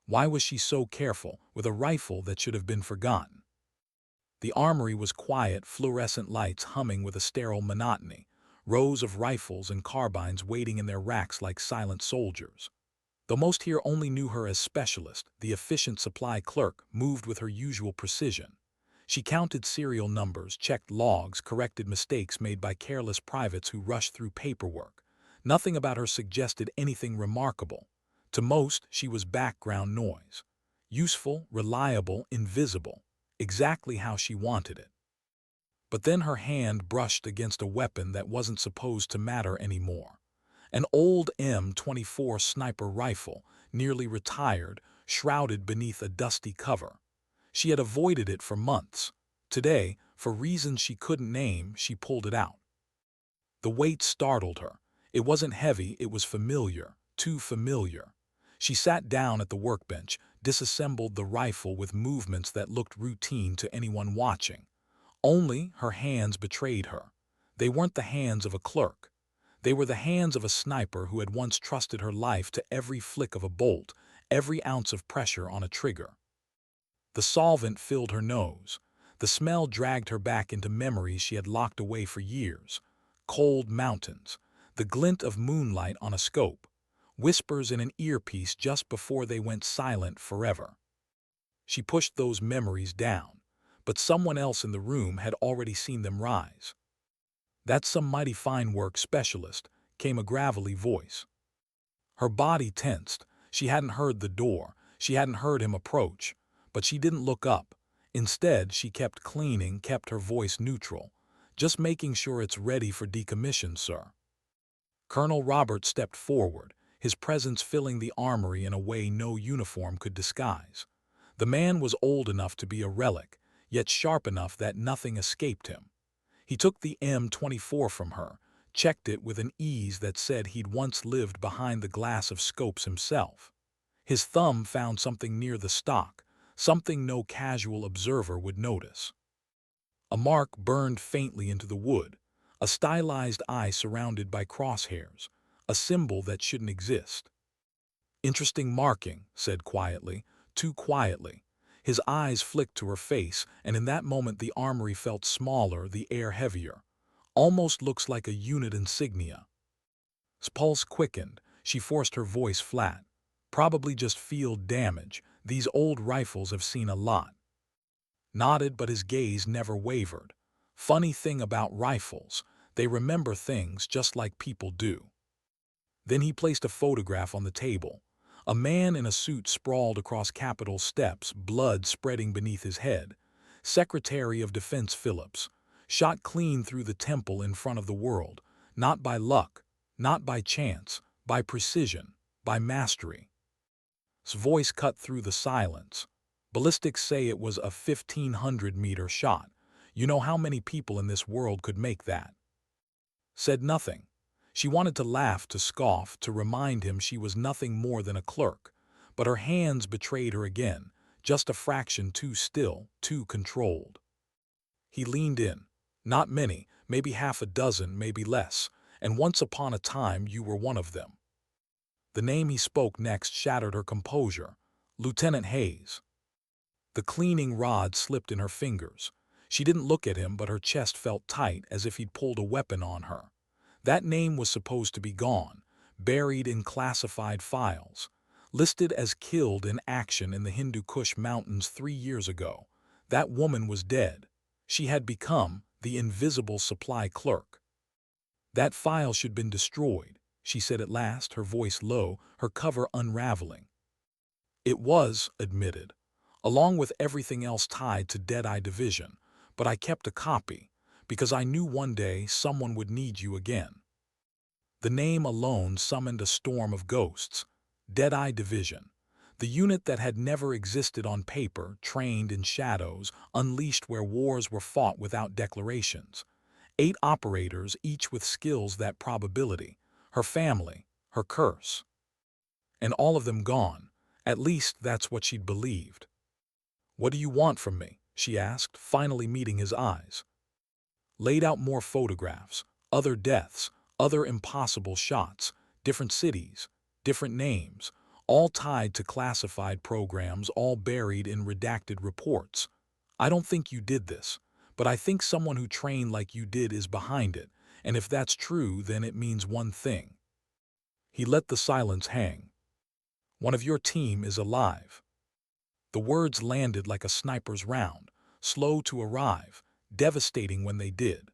Why was she so careful with a rifle that should have been forgotten? The armory was quiet, fluorescent lights humming with a sterile monotony, rows of rifles and carbines waiting in their racks like silent soldiers. Though most here only knew her as specialist, the efficient supply clerk moved with her usual precision. She counted serial numbers, checked logs, corrected mistakes made by careless privates who rushed through paperwork. Nothing about her suggested anything remarkable. To most, she was background noise. Useful, reliable, invisible. Exactly how she wanted it. But then her hand brushed against a weapon that wasn't supposed to matter anymore. An old M24 sniper rifle, nearly retired, shrouded beneath a dusty cover. She had avoided it for months. Today, for reasons she couldn't name, she pulled it out. The weight startled her. It wasn't heavy, it was familiar, too familiar. She sat down at the workbench, disassembled the rifle with movements that looked routine to anyone watching. Only her hands betrayed her. They weren't the hands of a clerk. They were the hands of a sniper who had once trusted her life to every flick of a bolt, every ounce of pressure on a trigger. The solvent filled her nose. The smell dragged her back into memories she had locked away for years. Cold mountains, the glint of moonlight on a scope, whispers in an earpiece just before they went silent forever. She pushed those memories down, but someone else in the room had already seen them rise. "That's some mighty fine work, specialist," came a gravelly voice. Her body tensed. She hadn't heard the door. She hadn't heard him approach. But she didn't look up. Instead, she kept cleaning, kept her voice neutral. "Just making sure it's ready for decommission, sir." Colonel Roberts stepped forward, his presence filling the armory in a way no uniform could disguise. The man was old enough to be a relic, yet sharp enough that nothing escaped him. He took the M24 from her, checked it with an ease that said he'd once lived behind the glass of scopes himself. His thumb found something near the stock, something no casual observer would notice. A mark burned faintly into the wood, a stylized eye surrounded by crosshairs, a symbol that shouldn't exist. "Interesting marking," said quietly, too quietly. His eyes flicked to her face, and in that moment the armory felt smaller, the air heavier. "Almost looks like a unit insignia." His pulse quickened. She forced her voice flat. "Probably just field damage. These old rifles have seen a lot." Nodded, but his gaze never wavered. Funny thing about rifles, they remember things just like people do. Then he placed a photograph on the table. A man in a suit sprawled across Capitol steps, blood spreading beneath his head. Secretary of Defense Phillips, shot clean through the temple in front of the world, not by luck, not by chance, by precision, by mastery. His voice cut through the silence. "Ballistics say it was a 1,500-meter shot. You know how many people in this world could make that?" Said nothing. She wanted to laugh, to scoff, to remind him she was nothing more than a clerk. But her hands betrayed her again, just a fraction too still, too controlled. He leaned in. "Not many, maybe half a dozen, maybe less. And once upon a time you were one of them." The name he spoke next shattered her composure. "Lieutenant Hayes." The cleaning rod slipped in her fingers. She didn't look at him, but her chest felt tight, as if he'd pulled a weapon on her. That name was supposed to be gone, buried in classified files, listed as killed in action in the Hindu Kush Mountains 3 years ago. That woman was dead. She had become the invisible supply clerk. "That file should have been destroyed," she said at last, her voice low, her cover unraveling. "It was," admitted, "along with everything else tied to Deadeye Division, but I kept a copy, because I knew one day someone would need you again." The name alone summoned a storm of ghosts. Deadeye Division. The unit that had never existed on paper, trained in shadows, unleashed where wars were fought without declarations. 8 operators, each with skills that probability. Her family, her curse. And all of them gone. At least that's what she'd believed. "What do you want from me?" she asked, finally meeting his eyes. Laid out more photographs, other deaths, other impossible shots, different cities, different names, all tied to classified programs, all buried in redacted reports. I don't think you did this, but I think someone who trained like you did is behind it, and if that's true, then it means one thing. He let the silence hang. One of your team is alive. The words landed like a sniper's round, slow to arrive, devastating when they did.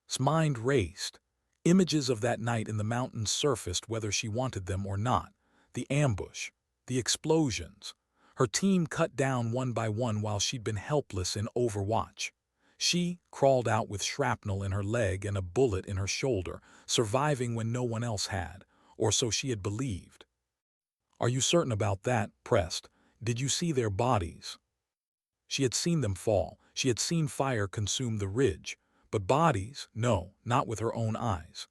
His mind raced. Images of that night in the mountains surfaced whether she wanted them or not. The ambush, the explosions. Her team cut down one by one while she'd been helpless in Overwatch. She crawled out with shrapnel in her leg and a bullet in her shoulder, surviving when no one else had, or so she had believed. Are you certain about that? Pressed. Did you see their bodies? She had seen them fall. She had seen fire consume the ridge. But bodies? No, not with her own eyes.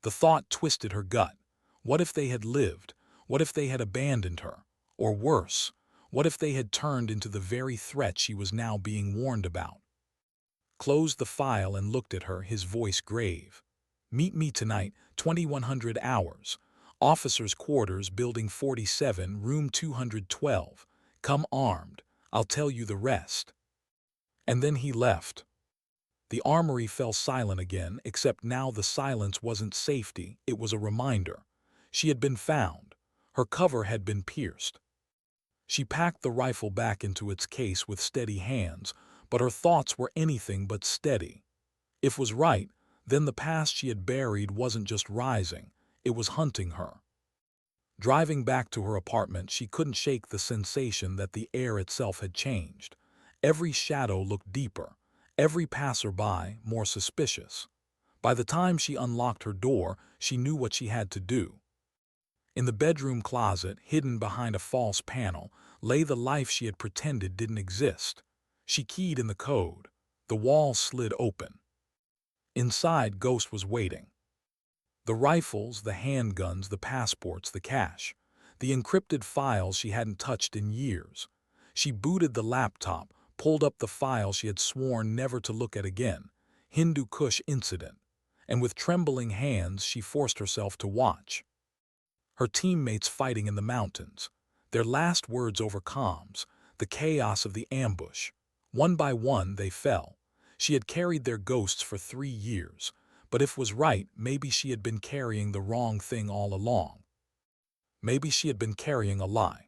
The thought twisted her gut. What if they had lived? What if they had abandoned her? Or worse, what if they had turned into the very threat she was now being warned about? Closed the file and looked at her, his voice grave. Meet me tonight, 2100 hours. Officers' quarters, Building 47, Room 212. Come armed. I'll tell you the rest. And then he left. The armory fell silent again, except now the silence wasn't safety, it was a reminder. She had been found. Her cover had been pierced. She packed the rifle back into its case with steady hands, but her thoughts were anything but steady. If was right, then the past she had buried wasn't just rising, it was hunting her. Driving back to her apartment, she couldn't shake the sensation that the air itself had changed. Every shadow looked deeper, every passerby more suspicious. By the time she unlocked her door, she knew what she had to do. In the bedroom closet, hidden behind a false panel, lay the life she had pretended didn't exist. She keyed in the code. The wall slid open. Inside, Ghost was waiting. The rifles, the handguns, the passports, the cash. The encrypted files she hadn't touched in years. She booted the laptop, pulled up the file she had sworn never to look at again, Hindu Kush incident, and with trembling hands she forced herself to watch. Her teammates fighting in the mountains, their last words over comms, the chaos of the ambush. One by one they fell. She had carried their ghosts for 3 years, but if was right, maybe she had been carrying the wrong thing all along. Maybe she had been carrying a lie.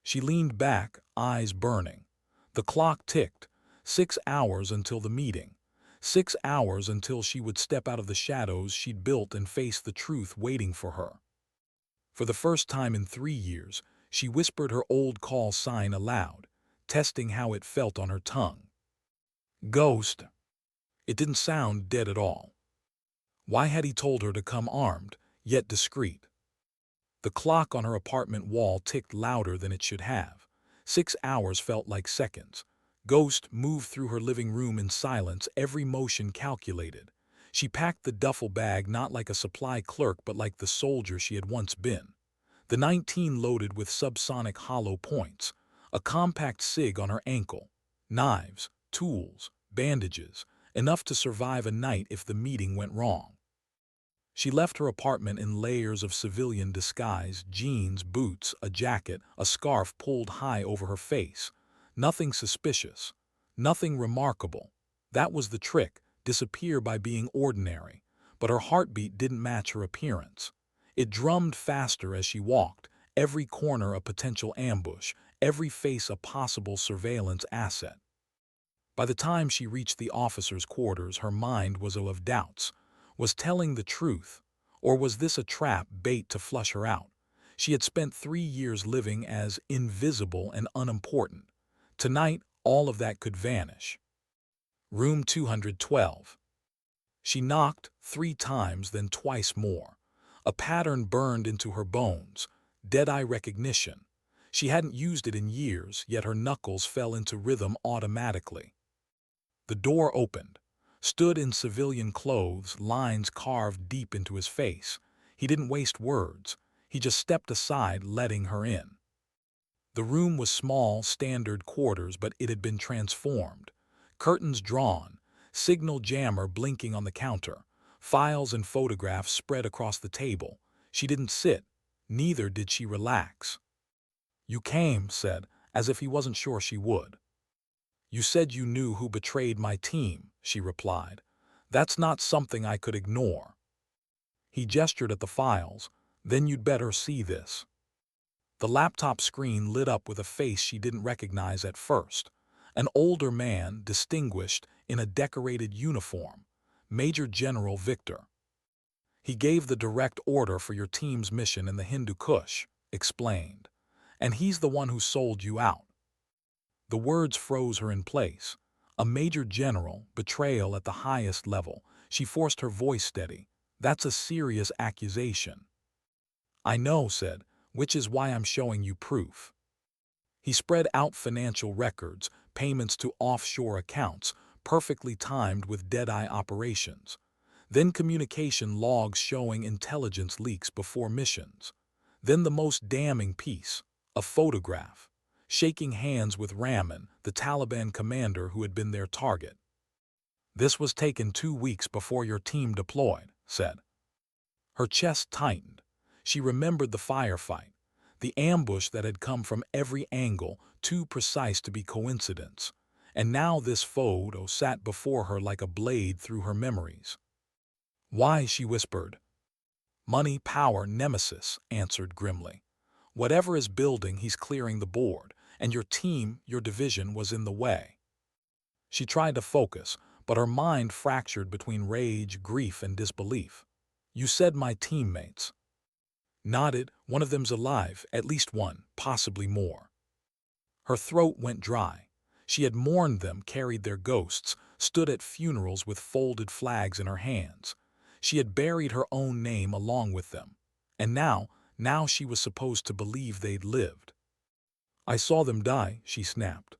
She leaned back, eyes burning. The clock ticked. 6 hours until the meeting. 6 hours until she would step out of the shadows she'd built and face the truth waiting for her. For the first time in 3 years, she whispered her old call sign aloud, testing how it felt on her tongue. Ghost. It didn't sound dead at all. Why had he told her to come armed, yet discreet? The clock on her apartment wall ticked louder than it should have. 6 hours felt like seconds. Ghost moved through her living room in silence, every motion calculated. She packed the duffel bag not like a supply clerk but like the soldier she had once been. The 19 loaded with subsonic hollow points, a compact SIG on her ankle, knives, tools, bandages, enough to survive a night if the meeting went wrong. She left her apartment in layers of civilian disguise, jeans, boots, a jacket, a scarf pulled high over her face. Nothing suspicious, nothing remarkable. That was the trick, disappear by being ordinary. But her heartbeat didn't match her appearance. It drummed faster as she walked, every corner a potential ambush, every face a possible surveillance asset. By the time she reached the officers' quarters, her mind was full of doubts. Was telling the truth, or was this a trap, bait to flush her out? She had spent 3 years living as invisible and unimportant. Tonight, all of that could vanish. Room 212. She knocked 3 times, then twice more. A pattern burned into her bones, dead-eye recognition. She hadn't used it in years, yet her knuckles fell into rhythm automatically. The door opened. Stood in civilian clothes, lines carved deep into his face. He didn't waste words. He just stepped aside, letting her in. The room was small, standard quarters, but it had been transformed. Curtains drawn, signal jammer blinking on the counter, files and photographs spread across the table. She didn't sit. Neither did she relax. "You came," said, as if he wasn't sure she would. "You said you knew who betrayed my team," she replied. "That's not something I could ignore." He gestured at the files. "Then you'd better see this." The laptop screen lit up with a face she didn't recognize at first. An older man, distinguished, in a decorated uniform. Major General Victor. "He gave the direct order for your team's mission in the Hindu Kush," explained. "And he's the one who sold you out." The words froze her in place. A major general, betrayal at the highest level. She forced her voice steady. "That's a serious accusation." "I know," said, "which is why I'm showing you proof." He spread out financial records, payments to offshore accounts, perfectly timed with dead-eye operations. Then communication logs showing intelligence leaks before missions. Then the most damning piece, a photograph. Shaking hands with Rahman, the Taliban commander who had been their target. "This was taken 2 weeks before your team deployed," said. Her chest tightened. She remembered the firefight, the ambush that had come from every angle, too precise to be coincidence. And now this photo sat before her like a blade through her memories. "Why?" she whispered. "Money, power, Nemesis," answered grimly. "Whatever is building, he's clearing the board, and your team, your division, was in the way." She tried to focus, but her mind fractured between rage, grief, and disbelief. "You said my teammates." Nodded. "One of them's alive, at least one, possibly more." Her throat went dry. She had mourned them, carried their ghosts, stood at funerals with folded flags in her hands. She had buried her own name along with them. And now she was supposed to believe they'd lived. "I saw them die," she snapped.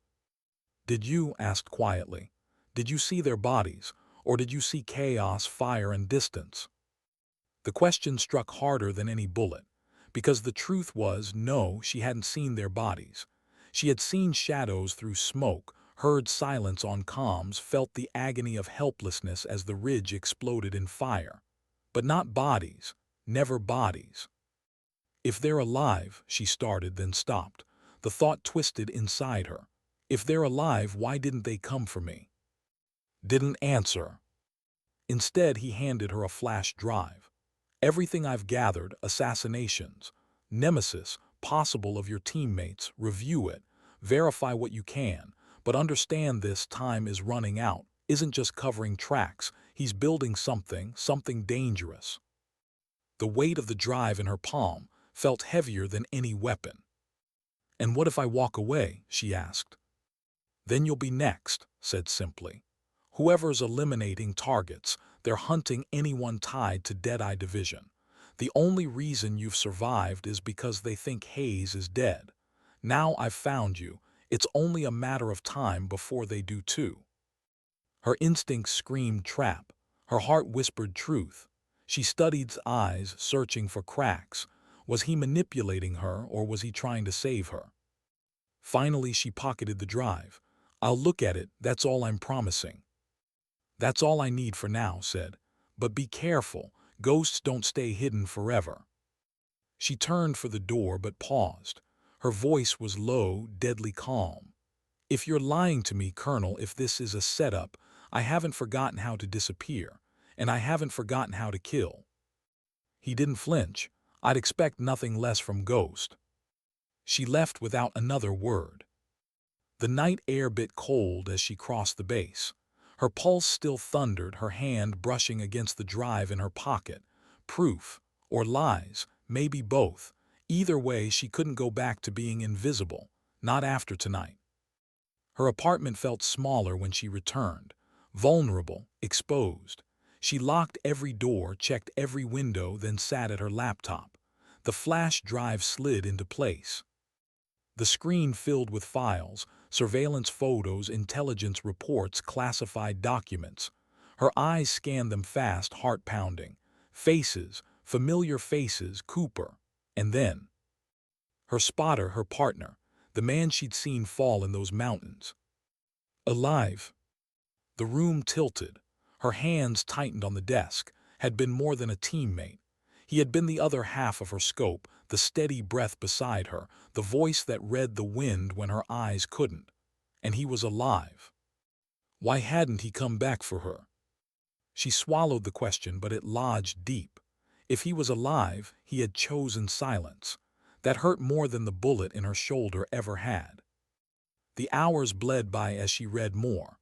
"Did you?" asked quietly. "Did you see their bodies, or did you see chaos, fire, and distance?" The question struck harder than any bullet, because the truth was, no, she hadn't seen their bodies. She had seen shadows through smoke, heard silence on comms, felt the agony of helplessness as the ridge exploded in fire. But not bodies, never bodies. "If they're alive," she started, then stopped. The thought twisted inside her. "If they're alive, why didn't they come for me?" Didn't answer. Instead, he handed her a flash drive. "Everything I've gathered, assassinations, Nemesis, possible of your teammates, review it, verify what you can, but understand this time is running out, isn't just covering tracks, he's building something dangerous." The weight of the drive in her palm felt heavier than any weapon. "And what if I walk away?" she asked. "Then you'll be next," said simply. "Whoever's eliminating targets, they're hunting anyone tied to Deadeye Division. The only reason you've survived is because they think Hayes is dead. Now I've found you, it's only a matter of time before they do too." Her instincts screamed trap. Her heart whispered truth. She studied his eyes, searching for cracks. Was he manipulating her, or was he trying to save her? Finally, she pocketed the drive. "I'll look at it, that's all I'm promising." "That's all I need for now," said. "But be careful, ghosts don't stay hidden forever." She turned for the door but paused. Her voice was low, deadly calm. "If you're lying to me, Colonel, if this is a setup, I haven't forgotten how to disappear, and I haven't forgotten how to kill." He didn't flinch. I'd expect nothing less from Ghost. She left without another word. The night air bit cold as she crossed the base. Her pulse still thundered, her hand brushing against the drive in her pocket. Proof, or lies, maybe both. Either way, she couldn't go back to being invisible, not after tonight. Her apartment felt smaller when she returned, vulnerable, exposed. She locked every door, checked every window, then sat at her laptop. The flash drive slid into place. The screen filled with files, surveillance photos, intelligence reports, classified documents. Her eyes scanned them fast, heart pounding. Faces, familiar faces, Cooper. And then her spotter, her partner, the man she'd seen fall in those mountains. Alive. The room tilted. Her hands tightened on the desk. Had been more than a teammate. He had been the other half of her scope, the steady breath beside her, the voice that read the wind when her eyes couldn't. And he was alive. Why hadn't he come back for her? She swallowed the question, but it lodged deep. If he was alive, he had chosen silence. That hurt more than the bullet in her shoulder ever had. The hours bled by as she read more.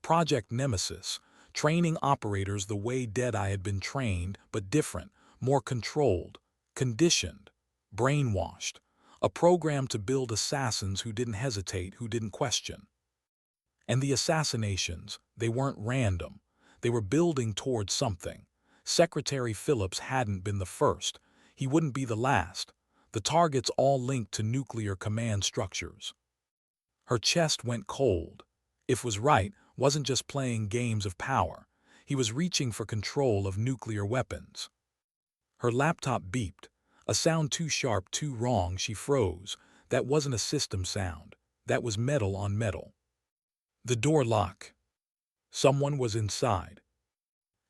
Project Nemesis, training operators the way Deadeye had been trained, but different, more controlled, conditioned, brainwashed. A program to build assassins who didn't hesitate, who didn't question. And the assassinations, they weren't random. They were building towards something. Secretary Phillips hadn't been the first. He wouldn't be the last. The targets all linked to nuclear command structures. Her chest went cold. If was right, wasn't just playing games of power. He was reaching for control of nuclear weapons. Her laptop beeped. A sound too sharp, too wrong, she froze. That wasn't a system sound. That was metal on metal. The door lock. Someone was inside.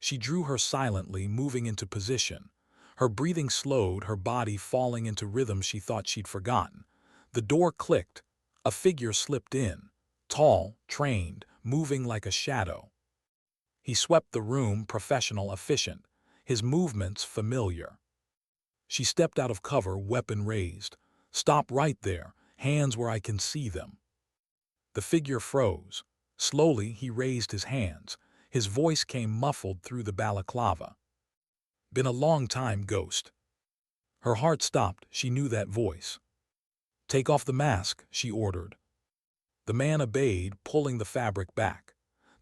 She drew her silently, moving into position. Her breathing slowed, her body falling into rhythm she thought she'd forgotten. The door clicked. A figure slipped in. Tall, trained, moving like a shadow. He swept the room, professional, efficient. His movements familiar. She stepped out of cover, weapon raised. Stop right there, hands where I can see them. The figure froze. Slowly, he raised his hands. His voice came muffled through the balaclava. Been a long time, Ghost. Her heart stopped. She knew that voice. Take off the mask, she ordered. The man obeyed, pulling the fabric back.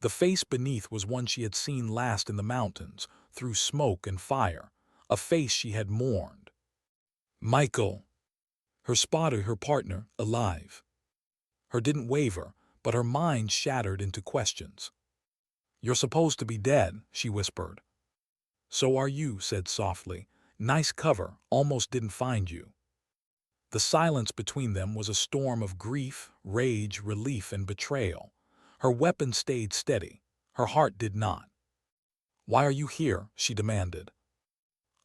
The face beneath was one she had seen last in the mountains, through smoke and fire. A face she had mourned. Michael. Her spotter, her partner, alive. Her didn't waver, but her mind shattered into questions. You're supposed to be dead, she whispered. So are you, said softly. Nice cover, almost didn't find you. The silence between them was a storm of grief, rage, relief, and betrayal. Her weapon stayed steady. Her heart did not. Why are you here? She demanded.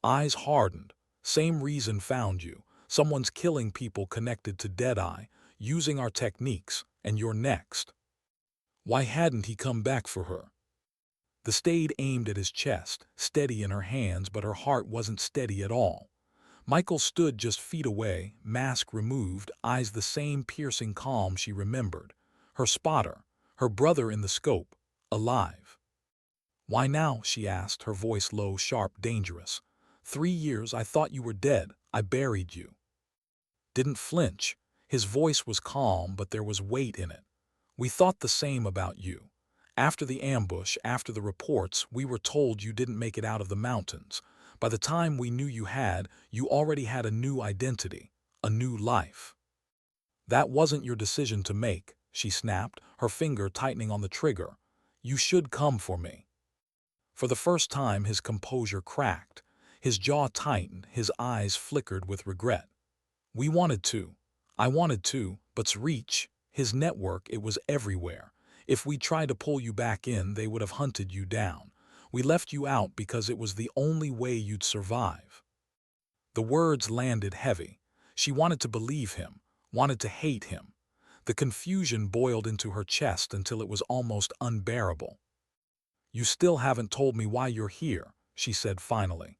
Eyes hardened. Same reason found you. Someone's killing people connected to Deadeye, using our techniques, and you're next. Why hadn't he come back for her? The stayed aimed at his chest, steady in her hands, but her heart wasn't steady at all. Michael stood just feet away, mask removed, eyes the same piercing calm she remembered. Her spotter, her brother in the scope, alive. Why now? She asked, her voice low, sharp, dangerous. 3 years, I thought you were dead. I buried you. Didn't flinch. His voice was calm, but there was weight in it. We thought the same about you. After the ambush, after the reports, we were told you didn't make it out of the mountains. By the time we knew you already had a new identity, a new life. That wasn't your decision to make, she snapped, her finger tightening on the trigger. You should come for me. For the first time, his composure cracked. His jaw tightened, his eyes flickered with regret. We wanted to. I wanted to, but's reach, his network, it was everywhere. If we tried to pull you back in, they would have hunted you down. We left you out because it was the only way you'd survive. The words landed heavy. She wanted to believe him, wanted to hate him. The confusion boiled into her chest until it was almost unbearable. You still haven't told me why you're here, she said finally.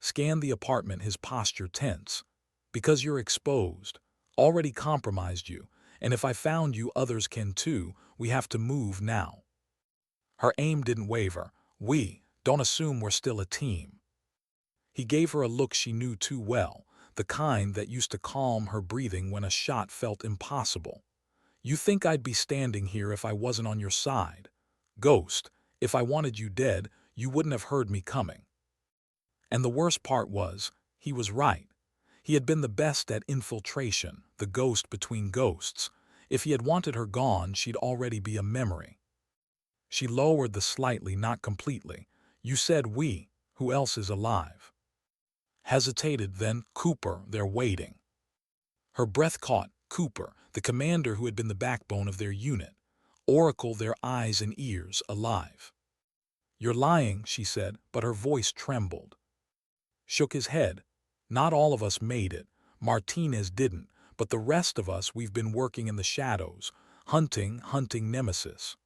Scanned the apartment, his posture tense. Because you're exposed, already compromised you, and if I found you, others can too. We have to move now. Her aim didn't waver. Don't assume we're still a team. He gave her a look she knew too well, the kind that used to calm her breathing when a shot felt impossible. You think I'd be standing here if I wasn't on your side? Ghost, if I wanted you dead, you wouldn't have heard me coming. And the worst part was, he was right. He had been the best at infiltration, the ghost between ghosts. If he had wanted her gone, she'd already be a memory. She lowered the slightly, not completely. You said we. Who else is alive? Hesitated, then, Cooper, they're waiting. Her breath caught. Cooper, the commander who had been the backbone of their unit. Oracle, their eyes and ears, alive. You're lying, she said, but her voice trembled. Shook his head. Not all of us made it. Martinez didn't, but the rest of us, we've been working in the shadows, hunting Nemesis.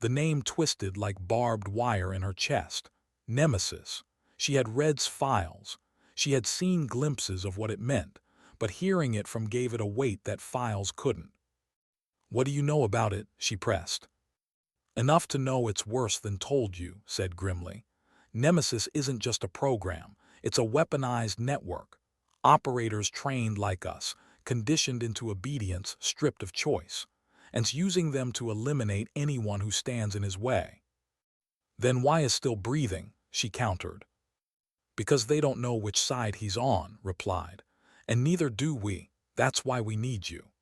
The name twisted like barbed wire in her chest. Nemesis. She had Red's files. She had seen glimpses of what it meant, but hearing it from gave it a weight that files couldn't. "What do you know about it?" she pressed. "Enough to know it's worse than told you," said grimly. "Nemesis isn't just a program. It's a weaponized network. Operators trained like us, conditioned into obedience, stripped of choice, and it's using them to eliminate anyone who stands in his way." "Then why is still breathing?" she countered. "Because they don't know which side he's on," replied. "And neither do we. That's why we need you."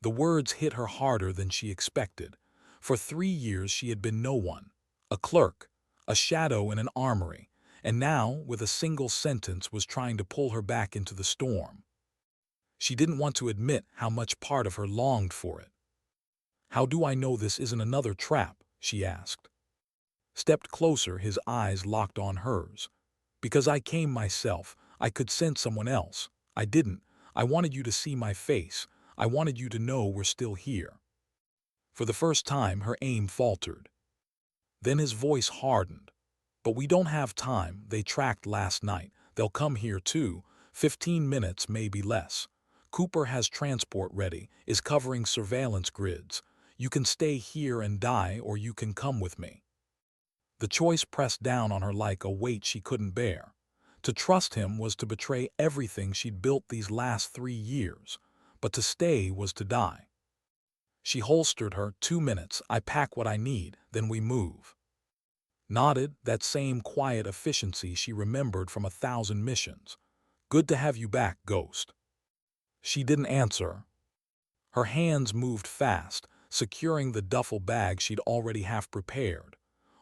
The words hit her harder than she expected. For 3 years she had been no one, a clerk, a shadow in an armory, and now, with a single sentence, was trying to pull her back into the storm. She didn't want to admit how much part of her longed for it. "How do I know this isn't another trap?" she asked. Stepped closer, his eyes locked on hers. "Because I came myself. I could send someone else. I didn't. I wanted you to see my face. I wanted you to know we're still here." For the first time, her aim faltered. Then his voice hardened. "But we don't have time. They tracked last night. They'll come here too. 15 minutes, maybe less. Cooper has transport ready, is covering surveillance grids. You can stay here and die, or you can come with me." The choice pressed down on her like a weight she couldn't bear. To trust him was to betray everything she'd built these last 3 years, but to stay was to die. She holstered her. 2 minutes, I pack what I need, then we move. Nodded, that same quiet efficiency she remembered from 1,000 missions. "Good to have you back, Ghost." She didn't answer. Her hands moved fast, securing the duffel bag she'd already half prepared.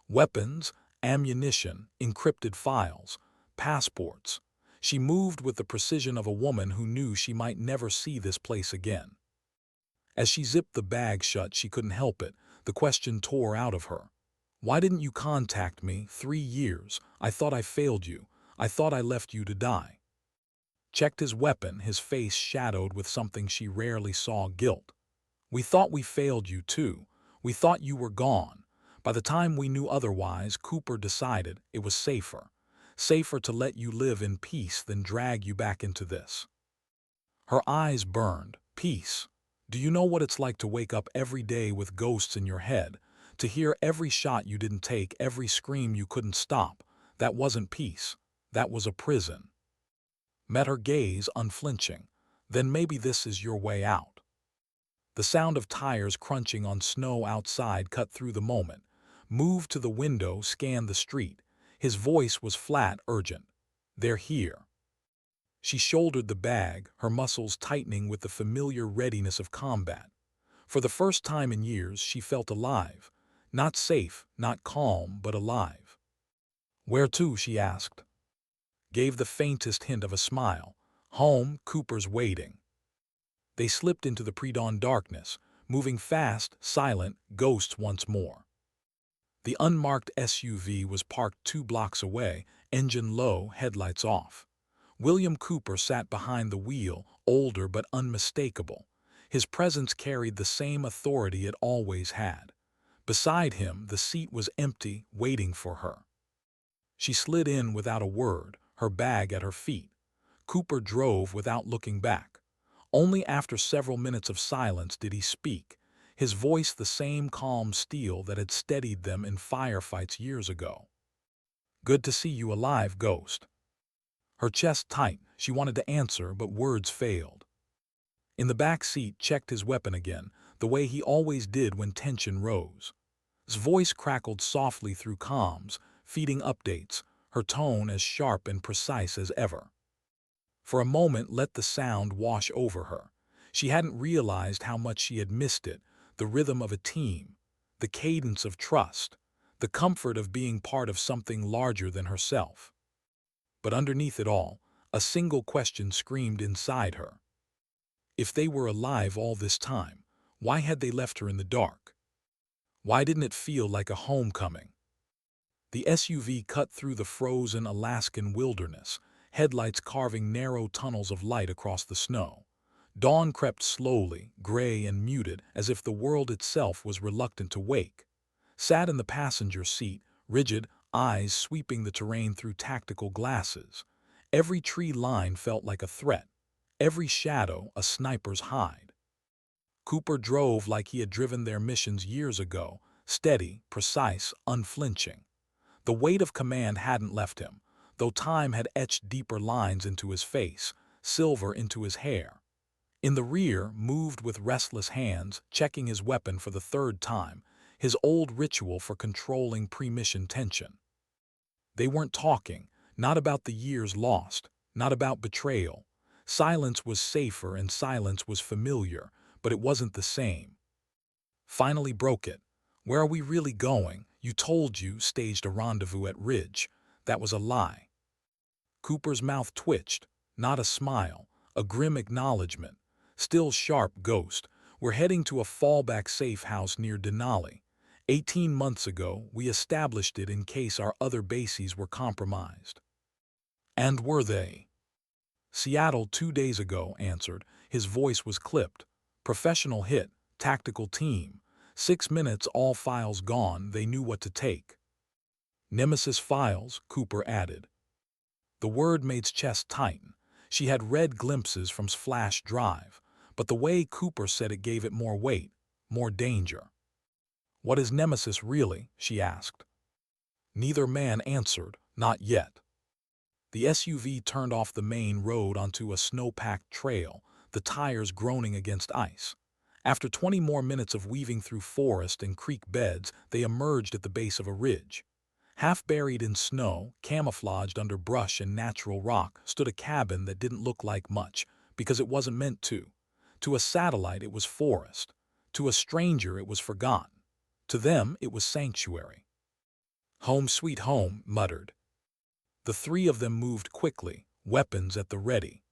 Weapons, ammunition, encrypted files, passports. She moved with the precision of a woman who knew she might never see this place again. As she zipped the bag shut, she couldn't help it. The question tore out of her. "Why didn't you contact me? 3 years. I thought I failed you. I thought I left you to die." Checked his weapon, his face shadowed with something she rarely saw: guilt. "We thought we failed you too. We thought you were gone. By the time we knew otherwise, Cooper decided it was safer. Safer to let you live in peace than drag you back into this." Her eyes burned. "Peace? Do you know what it's like to wake up every day with ghosts in your head? To hear every shot you didn't take, every scream you couldn't stop? That wasn't peace. That was a prison." Met her gaze, unflinching. "Then maybe this is your way out." The sound of tires crunching on snow outside cut through the moment. Moved to the window, scanned the street. His voice was flat, urgent. "They're here." She shouldered the bag, her muscles tightening with the familiar readiness of combat. For the first time in years, she felt alive. Not safe, not calm, but alive. "Where to?" she asked. Gave the faintest hint of a smile. "Home, Cooper's waiting." They slipped into the pre-dawn darkness, moving fast, silent, ghosts once more. The unmarked SUV was parked 2 blocks away, engine low, headlights off. William Cooper sat behind the wheel, older but unmistakable. His presence carried the same authority it always had. Beside him, the seat was empty, waiting for her. She slid in without a word, her bag at her feet. Cooper drove without looking back. Only after several minutes of silence did he speak, his voice the same calm steel that had steadied them in firefights years ago. "Good to see you alive, Ghost." Her chest tight, she wanted to answer, but words failed. In the back seat, checked his weapon again, the way he always did when tension rose. His voice crackled softly through comms, feeding updates, her tone as sharp and precise as ever. For a moment, let the sound wash over her. She hadn't realized how much she had missed it, the rhythm of a team, the cadence of trust, the comfort of being part of something larger than herself. But underneath it all, a single question screamed inside her. If they were alive all this time, why had they left her in the dark? Why didn't it feel like a homecoming? The SUV cut through the frozen Alaskan wilderness, headlights carving narrow tunnels of light across the snow. Dawn crept slowly, gray and muted, as if the world itself was reluctant to wake. Sat in the passenger seat, rigid, eyes sweeping the terrain through tactical glasses. Every tree line felt like a threat, every shadow a sniper's hide. Cooper drove like he had driven their missions years ago, steady, precise, unflinching. The weight of command hadn't left him, though time had etched deeper lines into his face, silver into his hair. In the rear, moved with restless hands, checking his weapon for the third time, his old ritual for controlling pre-mission tension. They weren't talking, not about the years lost, not about betrayal. Silence was safer and silence was familiar, but it wasn't the same. Finally broke it. "Where are we really going? You told you staged a rendezvous at Ridge. That was a lie." Cooper's mouth twitched, not a smile, a grim acknowledgement. "Still sharp, Ghost. We're heading to a fallback safe house near Denali. 18 months ago, we established it in case our other bases were compromised." "And were they?" "Seattle 2 days ago," answered. His voice was clipped. "Professional hit, tactical team. 6 minutes, all files gone, they knew what to take." "Nemesis files," Cooper added. The word made his chest tighten. She had read glimpses from flash drive, but the way Cooper said it gave it more weight, more danger. "What is Nemesis really?" she asked. Neither man answered, not yet. The SUV turned off the main road onto a snow-packed trail, the tires groaning against ice. After 20 more minutes of weaving through forest and creek beds, they emerged at the base of a ridge. Half buried in snow, camouflaged under brush and natural rock, stood a cabin that didn't look like much, because it wasn't meant to. To a satellite, it was forest. To a stranger, it was forgotten. To them, it was sanctuary. "Home sweet home," muttered. The three of them moved quickly, weapons at the ready.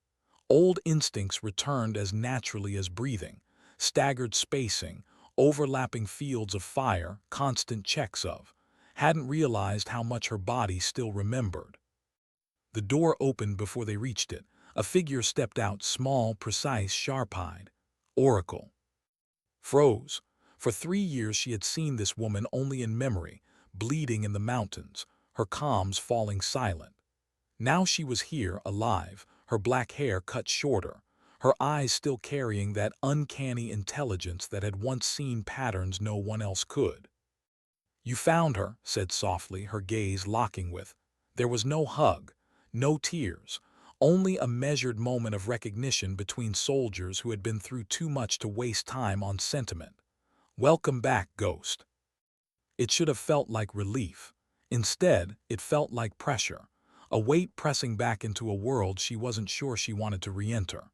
Old instincts returned as naturally as breathing, staggered spacing, overlapping fields of fire, constant checks of. Hadn't realized how much her body still remembered. The door opened before they reached it. A figure stepped out, small, precise, sharp-eyed. Oracle. Froze. For 3 years she had seen this woman only in memory, bleeding in the mountains, her comms falling silent. Now she was here, alive, her black hair cut shorter, her eyes still carrying that uncanny intelligence that had once seen patterns no one else could. "You found her," said softly, her gaze locking with. There was no hug, no tears, only a measured moment of recognition between soldiers who had been through too much to waste time on sentiment. "Welcome back, Ghost." It should have felt like relief. Instead, it felt like pressure, a weight pressing back into a world she wasn't sure she wanted to re-enter.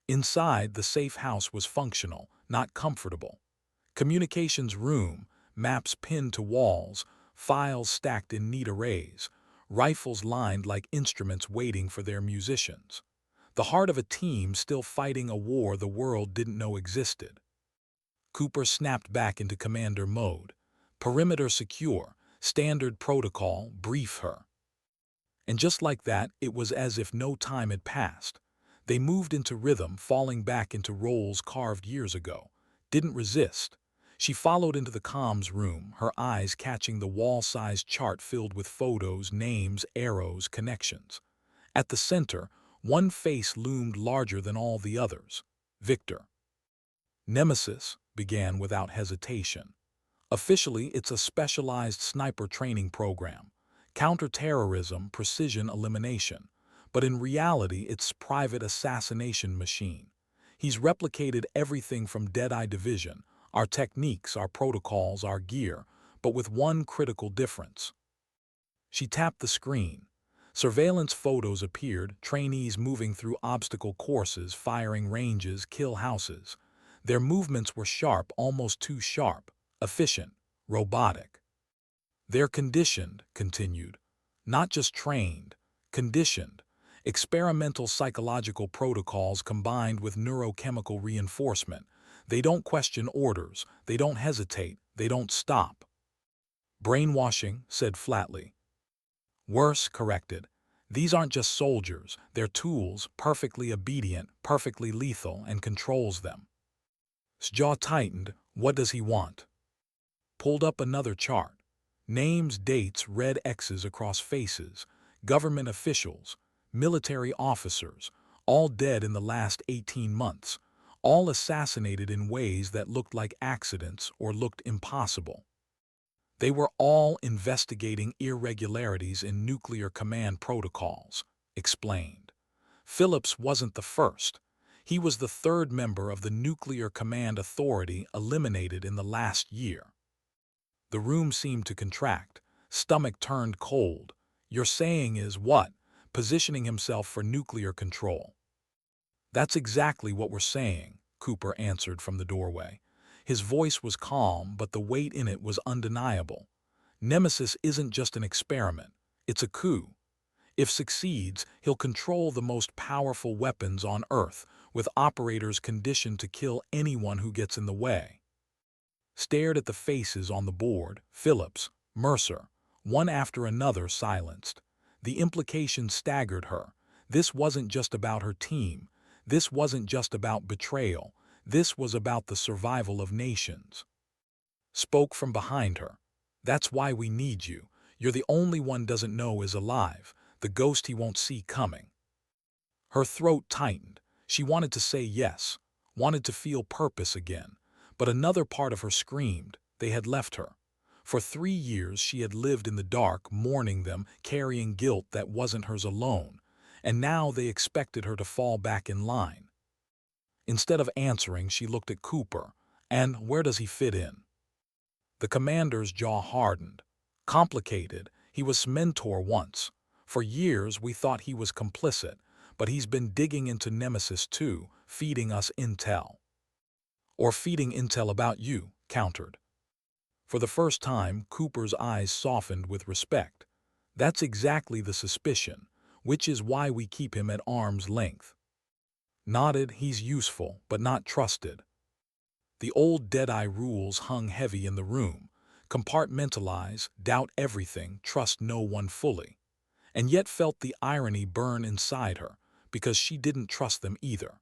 Inside, the safe house was functional, not comfortable. Communications room, maps pinned to walls, files stacked in neat arrays, rifles lined like instruments waiting for their musicians. The heart of a team still fighting a war the world didn't know existed. Cooper snapped back into commander mode. Perimeter secure, standard protocol, brief her. And just like that, it was as if no time had passed. They moved into rhythm, falling back into roles carved years ago. Didn't resist. She followed into the comms room, her eyes catching the wall-sized chart filled with photos, names, arrows, connections. At the center, one face loomed larger than all the others. Victor. Nemesis began without hesitation. Officially, it's a specialized sniper training program. Counterterrorism, precision elimination. But in reality, it's private assassination machine. He's replicated everything from Deadeye Division, our techniques, our protocols, our gear, but with one critical difference. She tapped the screen. Surveillance photos appeared, trainees moving through obstacle courses, firing ranges, kill houses. Their movements were sharp, almost too sharp, efficient, robotic. They're conditioned, continued. Not just trained, conditioned. Experimental psychological protocols combined with neurochemical reinforcement. They don't question orders, they don't hesitate, they don't stop. "Brainwashing," said flatly. "Worse," corrected. These aren't just soldiers, they're tools, perfectly obedient, perfectly lethal, and controls them. His jaw tightened. What does he want? Pulled up another chart. Names, dates, red X's across faces, government officials, military officers, all dead in the last 18 months, all assassinated in ways that looked like accidents or looked impossible. They were all investigating irregularities in nuclear command protocols, explained. Phillips wasn't the first. He was the third member of the Nuclear Command Authority eliminated in the last year. The room seemed to contract. Stomach turned cold. You're saying is what? Positioning himself for nuclear control. That's exactly what we're saying, Cooper answered from the doorway. His voice was calm, but the weight in it was undeniable. Nemesis isn't just an experiment. It's a coup. If succeeds, he'll control the most powerful weapons on Earth, with operators conditioned to kill anyone who gets in the way. Stared at the faces on the board, Phillips, Mercer, one after another silenced. The implication staggered her. This wasn't just about her team. This wasn't just about betrayal. This was about the survival of nations. Spoke from behind her. That's why we need you. You're the only one doesn't know is alive, the ghost he won't see coming. Her throat tightened. She wanted to say yes, wanted to feel purpose again. But another part of her screamed. They had left her. For 3 years she had lived in the dark, mourning them, carrying guilt that wasn't hers alone. And now they expected her to fall back in line. Instead of answering, she looked at Cooper. And where does he fit in? The commander's jaw hardened. Complicated. He was mentor once. For years we thought he was complicit, but he's been digging into Nemesis too, feeding us intel. Or feeding intel about you, countered. For the first time, Cooper's eyes softened with respect. That's exactly the suspicion, which is why we keep him at arm's length. Nodded. He's useful, but not trusted. The old Deadeye rules hung heavy in the room. Compartmentalize, doubt everything, trust no one fully. And yet felt the irony burn inside her, because she didn't trust them either.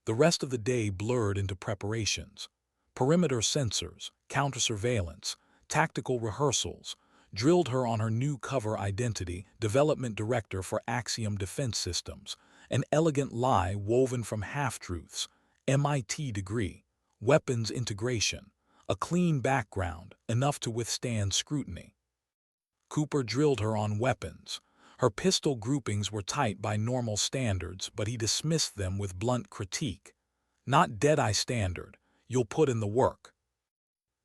The rest of the day blurred into preparations. Perimeter sensors, counter-surveillance, tactical rehearsals, drilled her on her new cover identity, development director for Axiom Defense Systems, an elegant lie woven from half-truths, MIT degree, weapons integration, a clean background, enough to withstand scrutiny. Cooper drilled her on weapons. Her pistol groupings were tight by normal standards, but he dismissed them with blunt critique. Not Deadeye standard, you'll put in the work.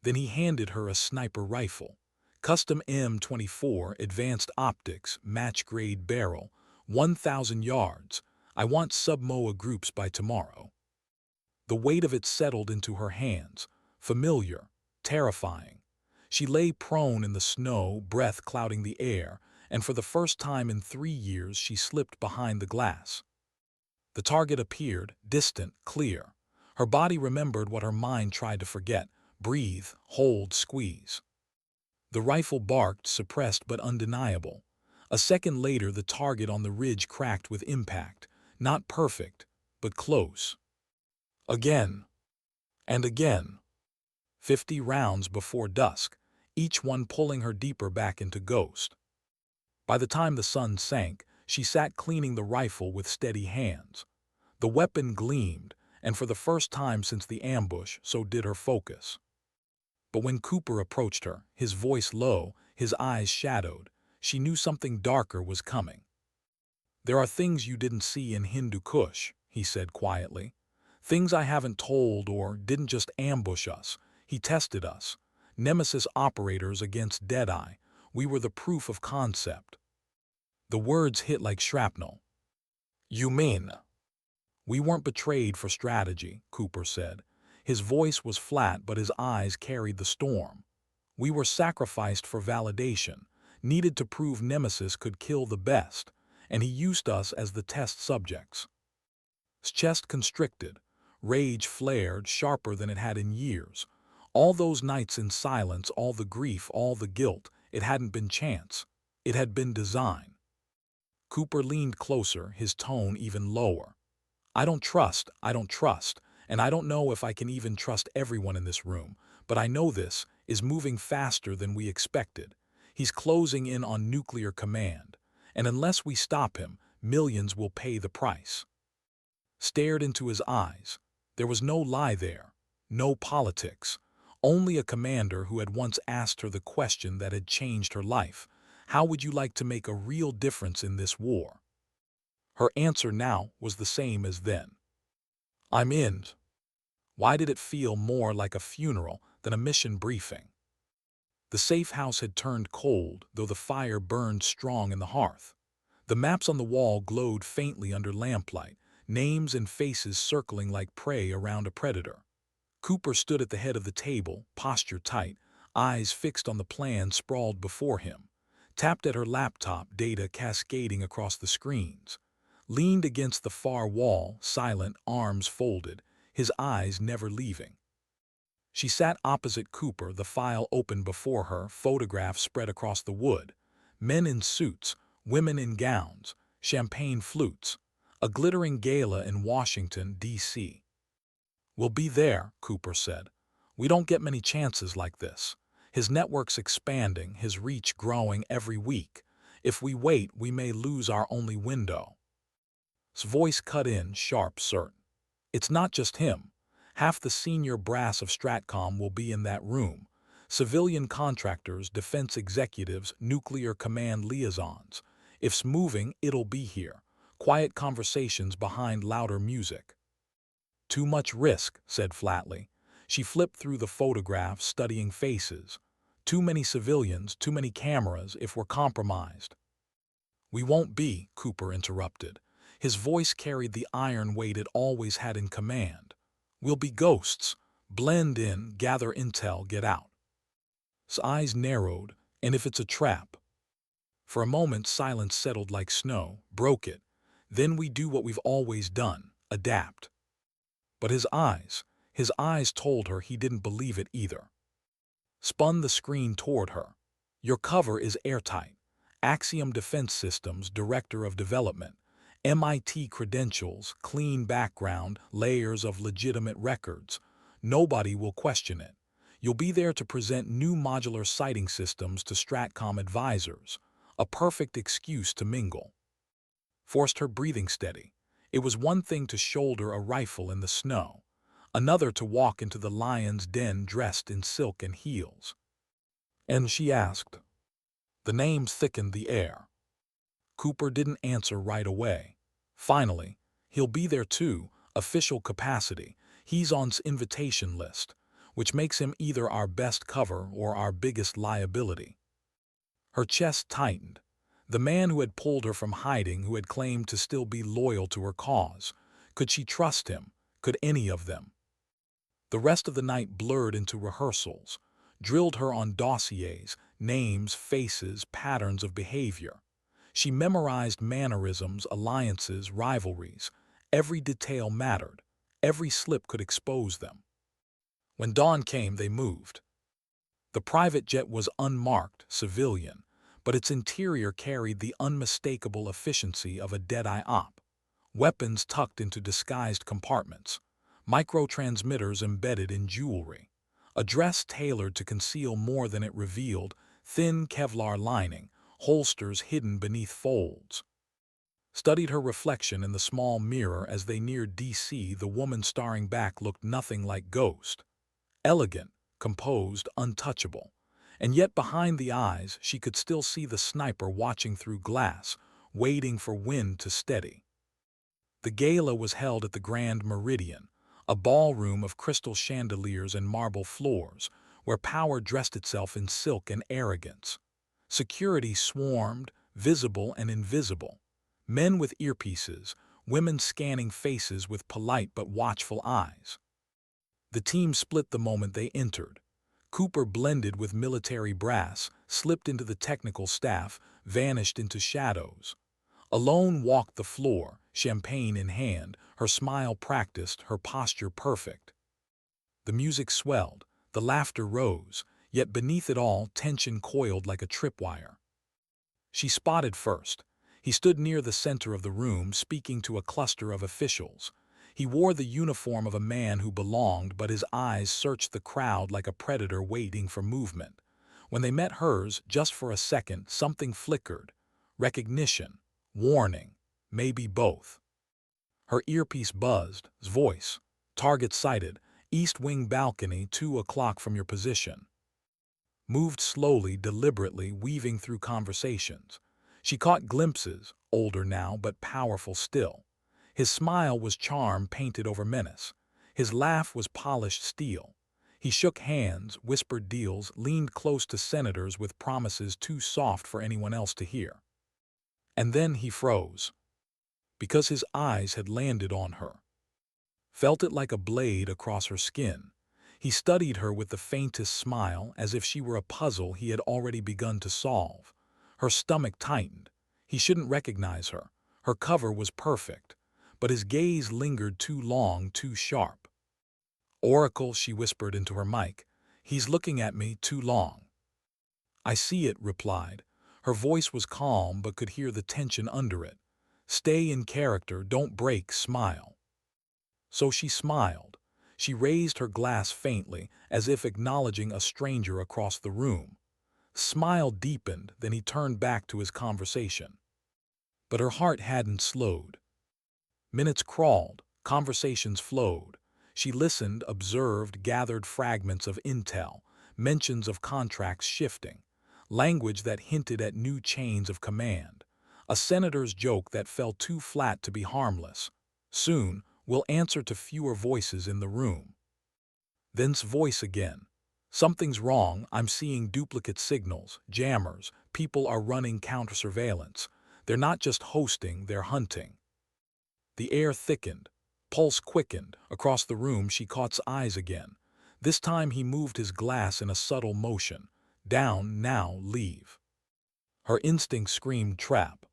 Then he handed her a sniper rifle. Custom M24, advanced optics, match-grade barrel, 1,000 yards. I want sub-MOA groups by tomorrow. The weight of it settled into her hands, familiar, terrifying. She lay prone in the snow, breath clouding the air, and for the first time in 3 years she slipped behind the glass. The target appeared, distant, clear. Her body remembered what her mind tried to forget: breathe, hold, squeeze. The rifle barked, suppressed but undeniable. A second later the target on the ridge cracked with impact, not perfect, but close. Again. And again. 50 rounds before dusk, each one pulling her deeper back into ghost. By the time the sun sank, she sat cleaning the rifle with steady hands. The weapon gleamed, and for the first time since the ambush, so did her focus. But when Cooper approached her, his voice low, his eyes shadowed, she knew something darker was coming. "There are things you didn't see in Hindu Kush," he said quietly. "Things I haven't told or didn't just ambush us. He tested us. Nemesis operators against Deadeye. We were the proof of concept." The words hit like shrapnel. "You mean?" "We weren't betrayed for strategy," Cooper said. His voice was flat, but his eyes carried the storm. "We were sacrificed for validation, needed to prove Nemesis could kill the best, and he used us as the test subjects." His chest constricted. Rage flared, sharper than it had in years. All those nights in silence, all the grief, all the guilt, it hadn't been chance. It had been design. Cooper leaned closer, his tone even lower. I don't trust, and I don't know if I can even trust everyone in this room, but I know this is moving faster than we expected. He's closing in on nuclear command, and unless we stop him, millions will pay the price. Stared into his eyes. There was no lie there, no politics, only a commander who had once asked her the question that had changed her life. How would you like to make a real difference in this war? Her answer now was the same as then. I'm in. Why did it feel more like a funeral than a mission briefing? The safe house had turned cold, though the fire burned strong in the hearth. The maps on the wall glowed faintly under lamplight, names and faces circling like prey around a predator. Cooper stood at the head of the table, posture tight, eyes fixed on the plan sprawled before him. Tapped at her laptop, data cascading across the screens. Leaned against the far wall, silent, arms folded, his eyes never leaving. She sat opposite Cooper, the file open before her, photographs spread across the wood. Men in suits, women in gowns, champagne flutes. A glittering gala in Washington, D.C. We'll be there, Cooper said. We don't get many chances like this. His network's expanding, his reach growing every week. If we wait, we may lose our only window. His voice cut in, sharp, certain. It's not just him. Half the senior brass of Stratcom will be in that room. Civilian contractors, defense executives, nuclear command liaisons. If's moving, it'll be here. Quiet conversations behind louder music. Too much risk, said flatly. She flipped through the photographs, studying faces. Too many civilians, too many cameras, if we're compromised. We won't be, Cooper interrupted. His voice carried the iron weight it always had in command. We'll be ghosts. Blend in, gather intel, get out. His eyes narrowed, and if it's a trap? For a moment silence settled like snow, broke it. Then we do what we've always done, adapt. But his eyes told her he didn't believe it either. Spun the screen toward her. Your cover is airtight. Axiom Defense Systems, Director of Development. MIT credentials, clean background, layers of legitimate records. Nobody will question it. You'll be there to present new modular sighting systems to Stratcom advisors. A perfect excuse to mingle. Forced her breathing steady. It was one thing to shoulder a rifle in the snow, another to walk into the lion's den dressed in silk and heels. And she asked. The name thickened the air. Cooper didn't answer right away. Finally, he'll be there too, official capacity. He's on's invitation list, which makes him either our best cover or our biggest liability. Her chest tightened. The man who had pulled her from hiding, who had claimed to still be loyal to her cause. Could she trust him? Could any of them? The rest of the night blurred into rehearsals, drilled her on dossiers, names, faces, patterns of behavior. She memorized mannerisms, alliances, rivalries. Every detail mattered. Every slip could expose them. When dawn came, they moved. The private jet was unmarked, civilian, but its interior carried the unmistakable efficiency of a Deadeye op. Weapons tucked into disguised compartments, microtransmitters embedded in jewelry, a dress tailored to conceal more than it revealed, thin Kevlar lining, holsters hidden beneath folds. Studied her reflection in the small mirror as they neared D.C. The woman staring back looked nothing like Ghost. Elegant, composed, untouchable. And yet behind the eyes she could still see the sniper watching through glass, waiting for wind to steady. The gala was held at the Grand Meridian, a ballroom of crystal chandeliers and marble floors, where power dressed itself in silk and arrogance. Security swarmed, visible and invisible. Men with earpieces, women scanning faces with polite but watchful eyes. The team split the moment they entered. Cooper blended with military brass, slipped into the technical staff, vanished into shadows. Alone walked the floor, champagne in hand, her smile practiced, her posture perfect. The music swelled, the laughter rose, yet beneath it all tension coiled like a tripwire. She spotted first. He stood near the center of the room, speaking to a cluster of officials. He wore the uniform of a man who belonged, but his eyes searched the crowd like a predator waiting for movement. When they met hers, just for a second, something flickered. Recognition, warning, maybe both. Her earpiece buzzed, voice. Target sighted, East Wing balcony, 2 o'clock from your position. Moved slowly, deliberately, weaving through conversations. She caught glimpses, older now but powerful still. His smile was charm painted over menace. His laugh was polished steel. He shook hands, whispered deals, leaned close to senators with promises too soft for anyone else to hear. And then he froze, because his eyes had landed on her. Felt it like a blade across her skin. He studied her with the faintest smile, as if she were a puzzle he had already begun to solve. Her stomach tightened. He shouldn't recognize her. Her cover was perfect. But his gaze lingered too long, too sharp. "Oracle," she whispered into her mic. "He's looking at me too long." "I see it," replied. Her voice was calm but could hear the tension under it. "Stay in character, don't break, smile." So she smiled. She raised her glass faintly, as if acknowledging a stranger across the room. Smile deepened, then he turned back to his conversation. But her heart hadn't slowed. Minutes crawled, conversations flowed. She listened, observed, gathered fragments of intel, mentions of contracts shifting, language that hinted at new chains of command, a senator's joke that fell too flat to be harmless. Soon, we'll answer to fewer voices in the room. Then's voice again. "Something's wrong, I'm seeing duplicate signals, jammers, people are running counter-surveillance. They're not just hosting, they're hunting." The air thickened. Pulse quickened. Across the room she caught eyes again. This time he moved his glass in a subtle motion. "Down, now, leave." Her instinct screamed trap.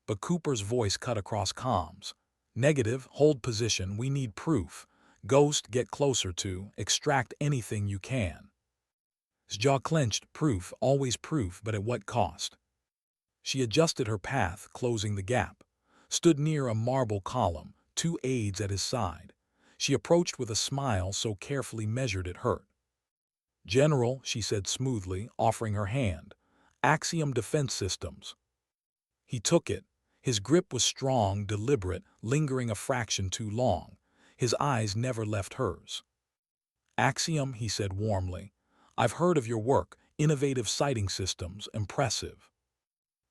But Cooper's voice cut across comms. "Negative, hold position, we need proof. Ghost, get closer to, extract anything you can." His jaw clenched. Proof, always proof, but at what cost? She adjusted her path, closing the gap. Stood near a marble column, 2 aides at his side. She approached with a smile so carefully measured it hurt. "General," she said smoothly, offering her hand. "Axiom Defense Systems." He took it. His grip was strong, deliberate, lingering a fraction too long. His eyes never left hers. "Axiom," he said warmly. "I've heard of your work, innovative sighting systems, impressive."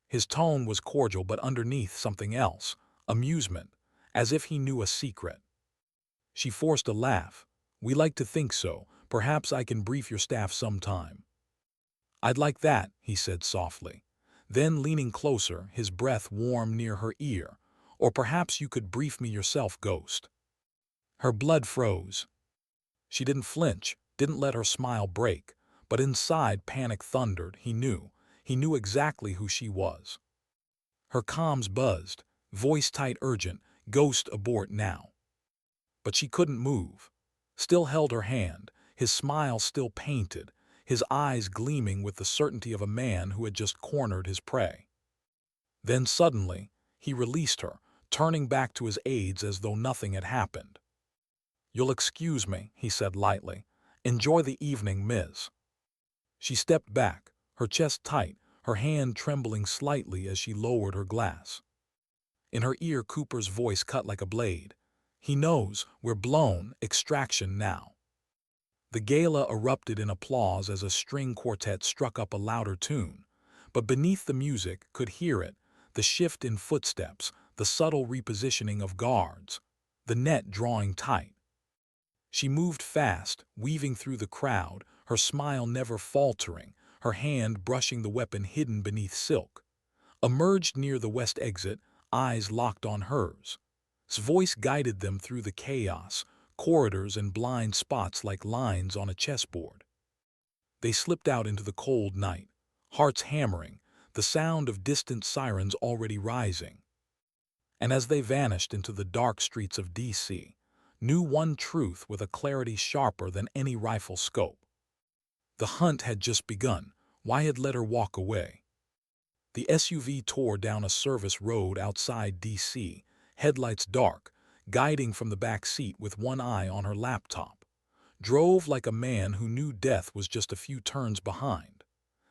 His tone was cordial, but underneath something else, amusement, as if he knew a secret. She forced a laugh. "We like to think so. Perhaps I can brief your staff sometime." "I'd like that," he said softly. Then, leaning closer, his breath warm near her ear. "Or perhaps you could brief me yourself, Ghost." Her blood froze. She didn't flinch, didn't let her smile break, but inside panic thundered. He knew exactly who she was. Her comms buzzed, voice tight, urgent, "Ghost, abort now." But she couldn't move. Still held her hand, his smile still painted, his eyes gleaming with the certainty of a man who had just cornered his prey. Then suddenly, he released her, turning back to his aides as though nothing had happened. "You'll excuse me," he said lightly. "Enjoy the evening, Ms." She stepped back, her chest tight, her hand trembling slightly as she lowered her glass. In her ear, Cooper's voice cut like a blade. "He knows, we're blown, extraction now." The gala erupted in applause as a string quartet struck up a louder tune. But beneath the music, could hear it, the shift in footsteps, the subtle repositioning of guards, the net drawing tight. She moved fast, weaving through the crowd, her smile never faltering, her hand brushing the weapon hidden beneath silk. Emerged near the west exit, eyes locked on hers. His voice guided them through the chaos, corridors and blind spots like lines on a chessboard. They slipped out into the cold night, hearts hammering, the sound of distant sirens already rising. And as they vanished into the dark streets of D.C., knew one truth with a clarity sharper than any rifle scope. The hunt had just begun. Why had let her walk away? The SUV tore down a service road outside D.C., headlights dark, guiding from the back seat with one eye on her laptop. Drove like a man who knew death was just a few turns behind.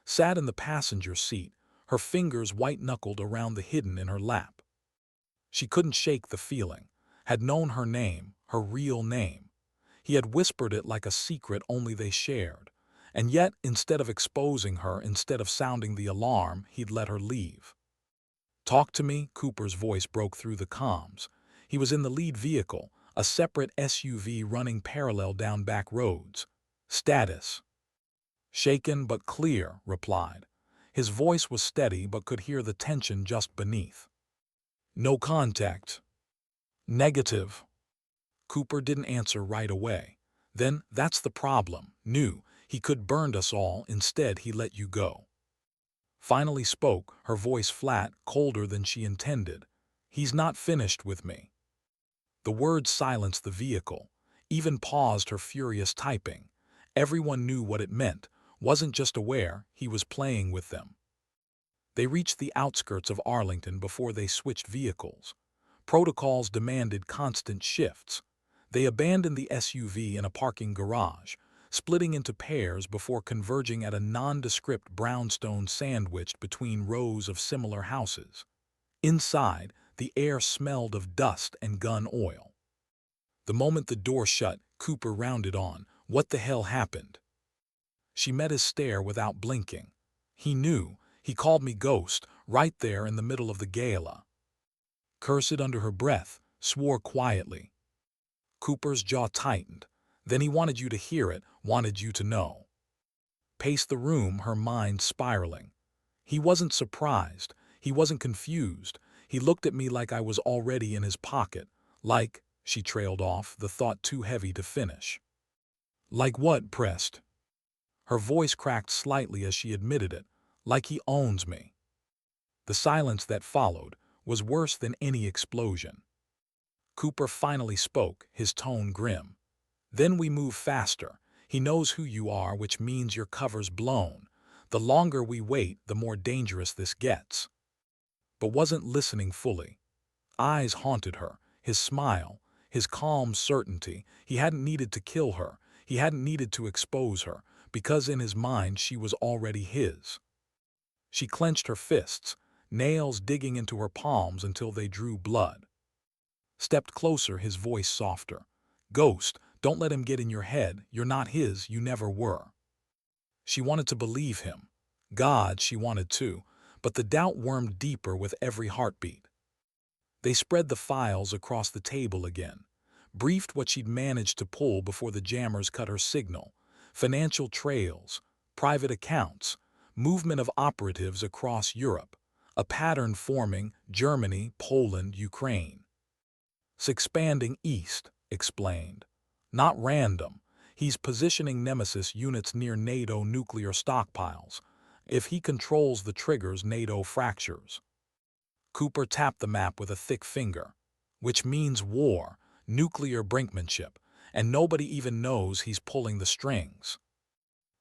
Sat in the passenger seat, her fingers white-knuckled around the hidden in her lap. She couldn't shake the feeling, had known her name, her real name. He had whispered it like a secret only they shared. And yet, instead of exposing her, instead of sounding the alarm, he'd let her leave. "Talk to me," Cooper's voice broke through the comms. He was in the lead vehicle, a separate SUV running parallel down back roads. "Status." "Shaken but clear," replied. His voice was steady but could hear the tension just beneath. "No contact." "Negative." Cooper didn't answer right away. "Then that's the problem. Knew he could burned us all, instead he let you go." Finally spoke, her voice flat, colder than she intended. "He's not finished with me." The words silenced the vehicle, even paused her furious typing. Everyone knew what it meant, wasn't just aware, he was playing with them. They reached the outskirts of Arlington before they switched vehicles. Protocols demanded constant shifts. They abandoned the SUV in a parking garage, splitting into pairs before converging at a nondescript brownstone sandwiched between rows of similar houses. Inside, the air smelled of dust and gun oil. The moment the door shut, Cooper rounded on, "What the hell happened?" She met his stare without blinking. He knew. He called me ghost, right there in the middle of the gala. Cursed under her breath, swore quietly. Cooper's jaw tightened. Then he wanted you to hear it, wanted you to know. Paced the room, her mind spiraling. He wasn't surprised. He wasn't confused. He looked at me like I was already in his pocket. Like, she trailed off, the thought too heavy to finish. "Like what?" pressed. Her voice cracked slightly as she admitted it. "Like he owns me." The silence that followed was worse than any explosion. Cooper finally spoke, his tone grim. "Then we move faster. He knows who you are, which means your cover's blown. The longer we wait, the more dangerous this gets." But wasn't listening fully. Eyes haunted her, his smile, his calm certainty. He hadn't needed to kill her. He hadn't needed to expose her, because in his mind she was already his. She clenched her fists, nails digging into her palms until they drew blood. Stepped closer, his voice softer. "Ghost, don't let him get in your head. You're not his, you never were." She wanted to believe him. God, she wanted to, but the doubt wormed deeper with every heartbeat. They spread the files across the table again, briefed what she'd managed to pull before the jammers cut her signal. Financial trails, private accounts, movement of operatives across Europe, a pattern forming: Germany, Poland, Ukraine. "Expanding east," explained. "Not random. He's positioning Nemesis units near NATO nuclear stockpiles. If he controls the triggers, NATO fractures." Cooper tapped the map with a thick finger. "Which means war, nuclear brinkmanship, and nobody even knows he's pulling the strings."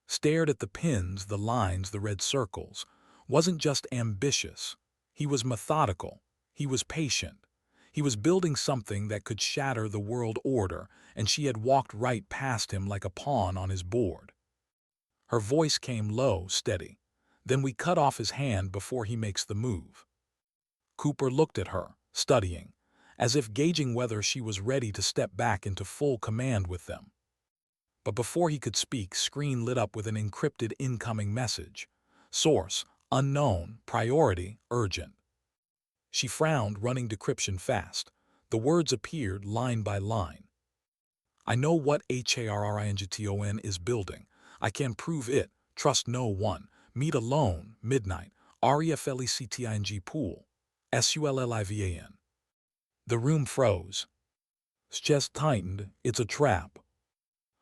Stared at the pins, the lines, the red circles. Wasn't just ambitious. He was methodical. He was patient. He was building something that could shatter the world order, and she had walked right past him like a pawn on his board. Her voice came low, steady. "Then we cut off his hand before he makes the move." Cooper looked at her, studying, as if gauging whether she was ready to step back into full command with them. But before he could speak, screen lit up with an encrypted incoming message. "Source, unknown, priority, urgent." She frowned, running decryption fast. The words appeared line by line. "I know what HARRINGTON is building. I can prove it. Trust no one. Meet alone, midnight. REFLECTING pool. SULLIVAN." The room froze. Chest tightened. "It's a trap."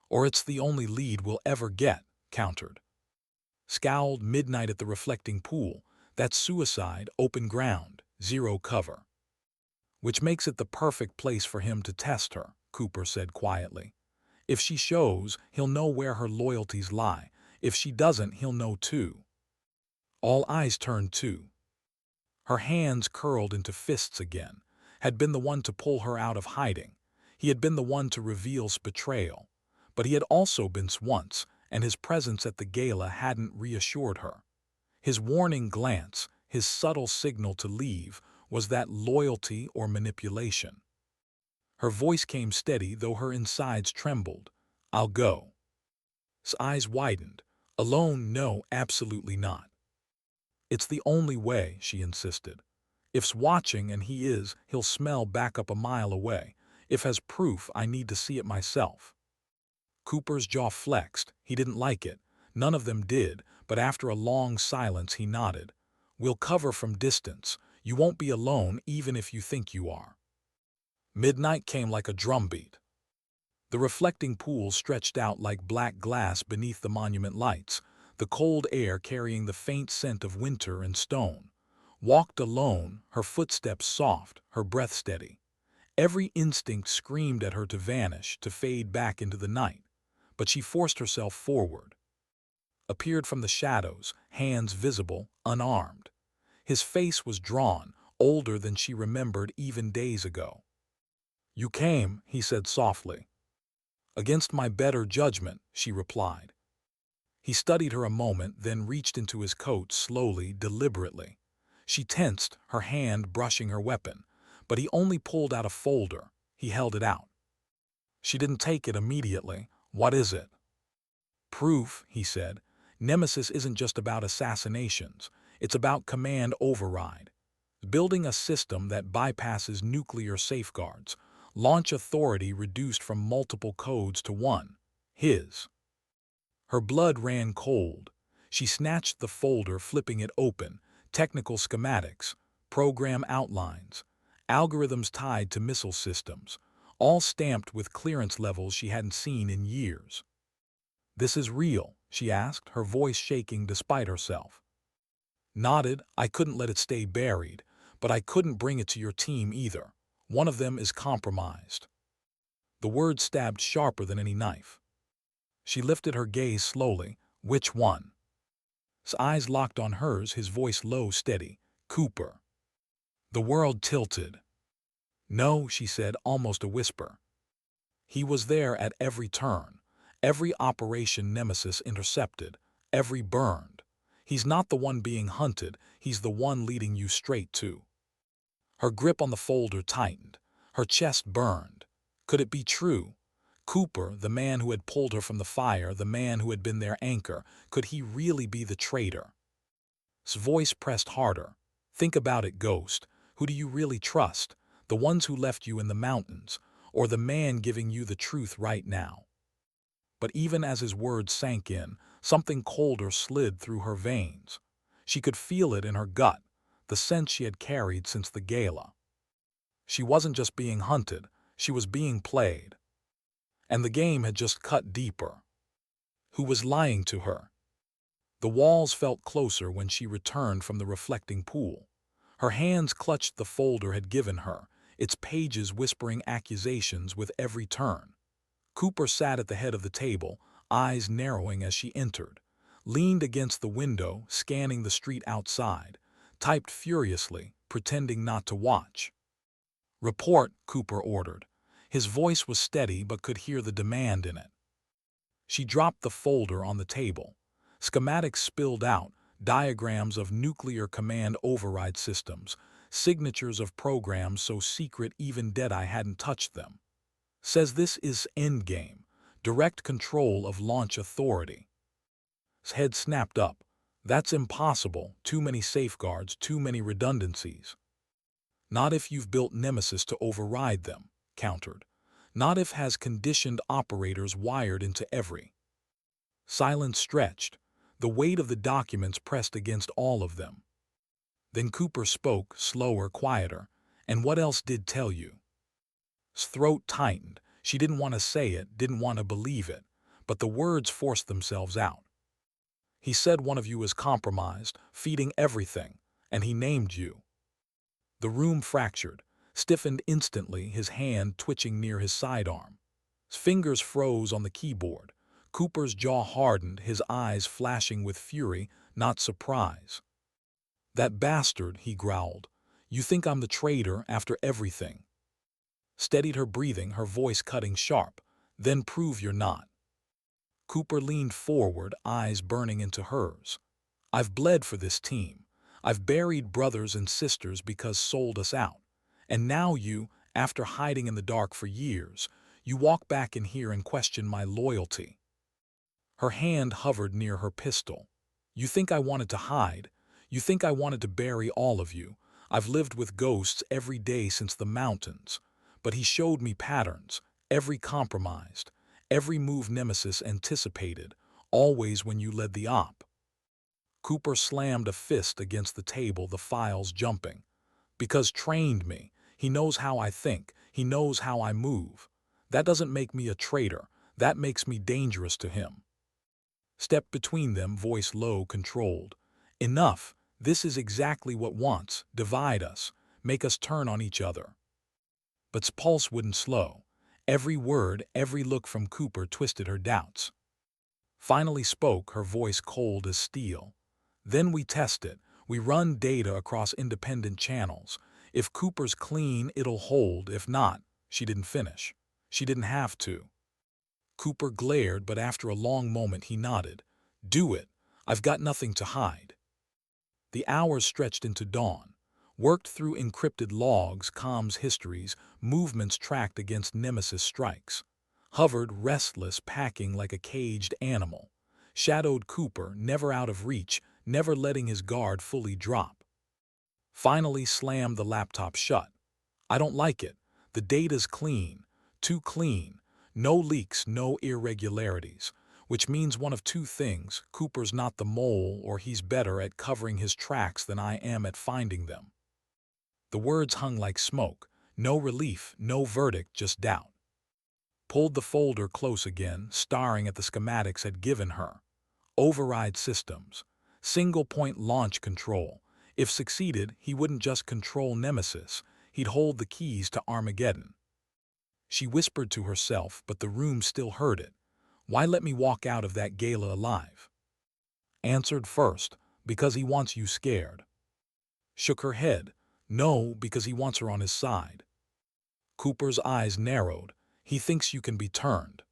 "Or it's the only lead we'll ever get," countered. Scowled, "Midnight at the reflecting pool. That's suicide, open ground, zero cover." "Which makes it the perfect place for him to test her," Cooper said quietly. "If she shows, he'll know where her loyalties lie. If she doesn't, he'll know too." All eyes turned too. Her hands curled into fists again, had been the one to pull her out of hiding. He had been the one to reveal betrayal. But he had also been once, and his presence at the gala hadn't reassured her. His warning glance, his subtle signal to leave, was that loyalty or manipulation? Her voice came steady, though her insides trembled. "I'll go." His eyes widened. "Alone, no, absolutely not." "It's the only way," she insisted. "If's watching, and he is, he'll smell back up a mile away. If has proof, I need to see it myself." Cooper's jaw flexed. He didn't like it. None of them did, but after a long silence he nodded. "We'll cover from distance. You won't be alone even if you think you are." Midnight came like a drumbeat. The reflecting pool stretched out like black glass beneath the monument lights, the cold air carrying the faint scent of winter and stone. Walked alone, her footsteps soft, her breath steady. Every instinct screamed at her to vanish, to fade back into the night. But she forced herself forward. Appeared from the shadows, hands visible, unarmed. His face was drawn, older than she remembered even days ago. "You came," he said softly. "Against my better judgment," she replied. He studied her a moment, then reached into his coat slowly, deliberately. She tensed, her hand brushing her weapon, but he only pulled out a folder. He held it out. She didn't take it immediately. "What is it?" "Proof," he said. "Nemesis isn't just about assassinations. It's about command override. Building a system that bypasses nuclear safeguards. Launch authority reduced from multiple codes to one. His." Her blood ran cold. She snatched the folder, flipping it open. Technical schematics, program outlines, algorithms tied to missile systems, all stamped with clearance levels she hadn't seen in years. "This is real?" she asked, her voice shaking despite herself. Nodded. "I couldn't let it stay buried, but I couldn't bring it to your team either. One of them is compromised." The word stabbed sharper than any knife. She lifted her gaze slowly. "Which one?" His eyes locked on hers, his voice low, steady. "Cooper." The world tilted. "No," she said, almost a whisper. "He was there at every turn, every operation Nemesis intercepted, every burned. He's not the one being hunted, he's the one leading you straight to." Her grip on the folder tightened. Her chest burned. Could it be true? Cooper, the man who had pulled her from the fire, the man who had been their anchor, could he really be the traitor? His voice pressed harder. "Think about it, Ghost. Who do you really trust? The ones who left you in the mountains, or the man giving you the truth right now?" But even as his words sank in, something colder slid through her veins. She could feel it in her gut, the sense she had carried since the gala. She wasn't just being hunted, she was being played. And the game had just cut deeper. Who was lying to her? The walls felt closer when she returned from the reflecting pool. Her hands clutched the folder had given her, its pages whispering accusations with every turn. Cooper sat at the head of the table, eyes narrowing as she entered. Leaned against the window, scanning the street outside. Typed furiously, pretending not to watch. "Report," Cooper ordered. His voice was steady but could hear the demand in it. She dropped the folder on the table. Schematics spilled out, diagrams of nuclear command override systems, signatures of programs so secret even Deadeye hadn't touched them. "Says this is endgame, direct control of launch authority." His head snapped up. "That's impossible, too many safeguards, too many redundancies." "Not if you've built Nemesis to override them," countered. "Not if has conditioned operators wired into every." Silence stretched. The weight of the documents pressed against all of them. Then Cooper spoke, slower, quieter. "And what else did tell you?" His throat tightened. She didn't want to say it, didn't want to believe it, but the words forced themselves out. "He said one of you is compromised, feeding everything, and he named you." The room fractured, stiffened instantly, his hand twitching near his sidearm. His fingers froze on the keyboard. Cooper's jaw hardened, his eyes flashing with fury, not surprise. "That bastard," he growled. "You think I'm the traitor after everything?" Steadied her breathing, her voice cutting sharp. "Then prove you're not." Cooper leaned forward, eyes burning into hers. "I've bled for this team. I've buried brothers and sisters because sold us out. And now you, after hiding in the dark for years, you walk back in here and question my loyalty." Her hand hovered near her pistol. "You think I wanted to hide? You think I wanted to bury all of you? I've lived with ghosts every day since the mountains. But he showed me patterns, every compromised, every move Nemesis anticipated, always when you led the op." Cooper slammed a fist against the table, the files jumping. "Because trained me. He knows how I think. He knows how I move. That doesn't make me a traitor. That makes me dangerous to him." Stepped between them, voice low, controlled. "Enough. This is exactly what wants. Divide us. Make us turn on each other." But's pulse wouldn't slow. Every word, every look from Cooper twisted her doubts. Finally spoke, her voice cold as steel. "Then we test it. We run data across independent channels. If Cooper's clean, it'll hold. If not," she didn't finish. She didn't have to. Cooper glared, but after a long moment he nodded. "Do it. I've got nothing to hide." The hours stretched into dawn. Worked through encrypted logs, comms histories, movements tracked against Nemesis strikes. Hovered, restless, packing like a caged animal. Shadowed Cooper, never out of reach, never letting his guard fully drop. Finally slammed the laptop shut. "I don't like it. The data's clean. Too clean. No leaks, no irregularities. Which means one of two things: Cooper's not the mole, or he's better at covering his tracks than I am at finding them." The words hung like smoke. No relief, no verdict, just doubt. Pulled the folder close again, staring at the schematics had given her. Override systems. Single-point launch control. If succeeded, he wouldn't just control Nemesis. He'd hold the keys to Armageddon. She whispered to herself, but the room still heard it. "Why let me walk out of that gala alive?" Answered first, "Because he wants you scared." Shook her head. "No, because he wants her on his side." Cooper's eyes narrowed. "He thinks you can be turned."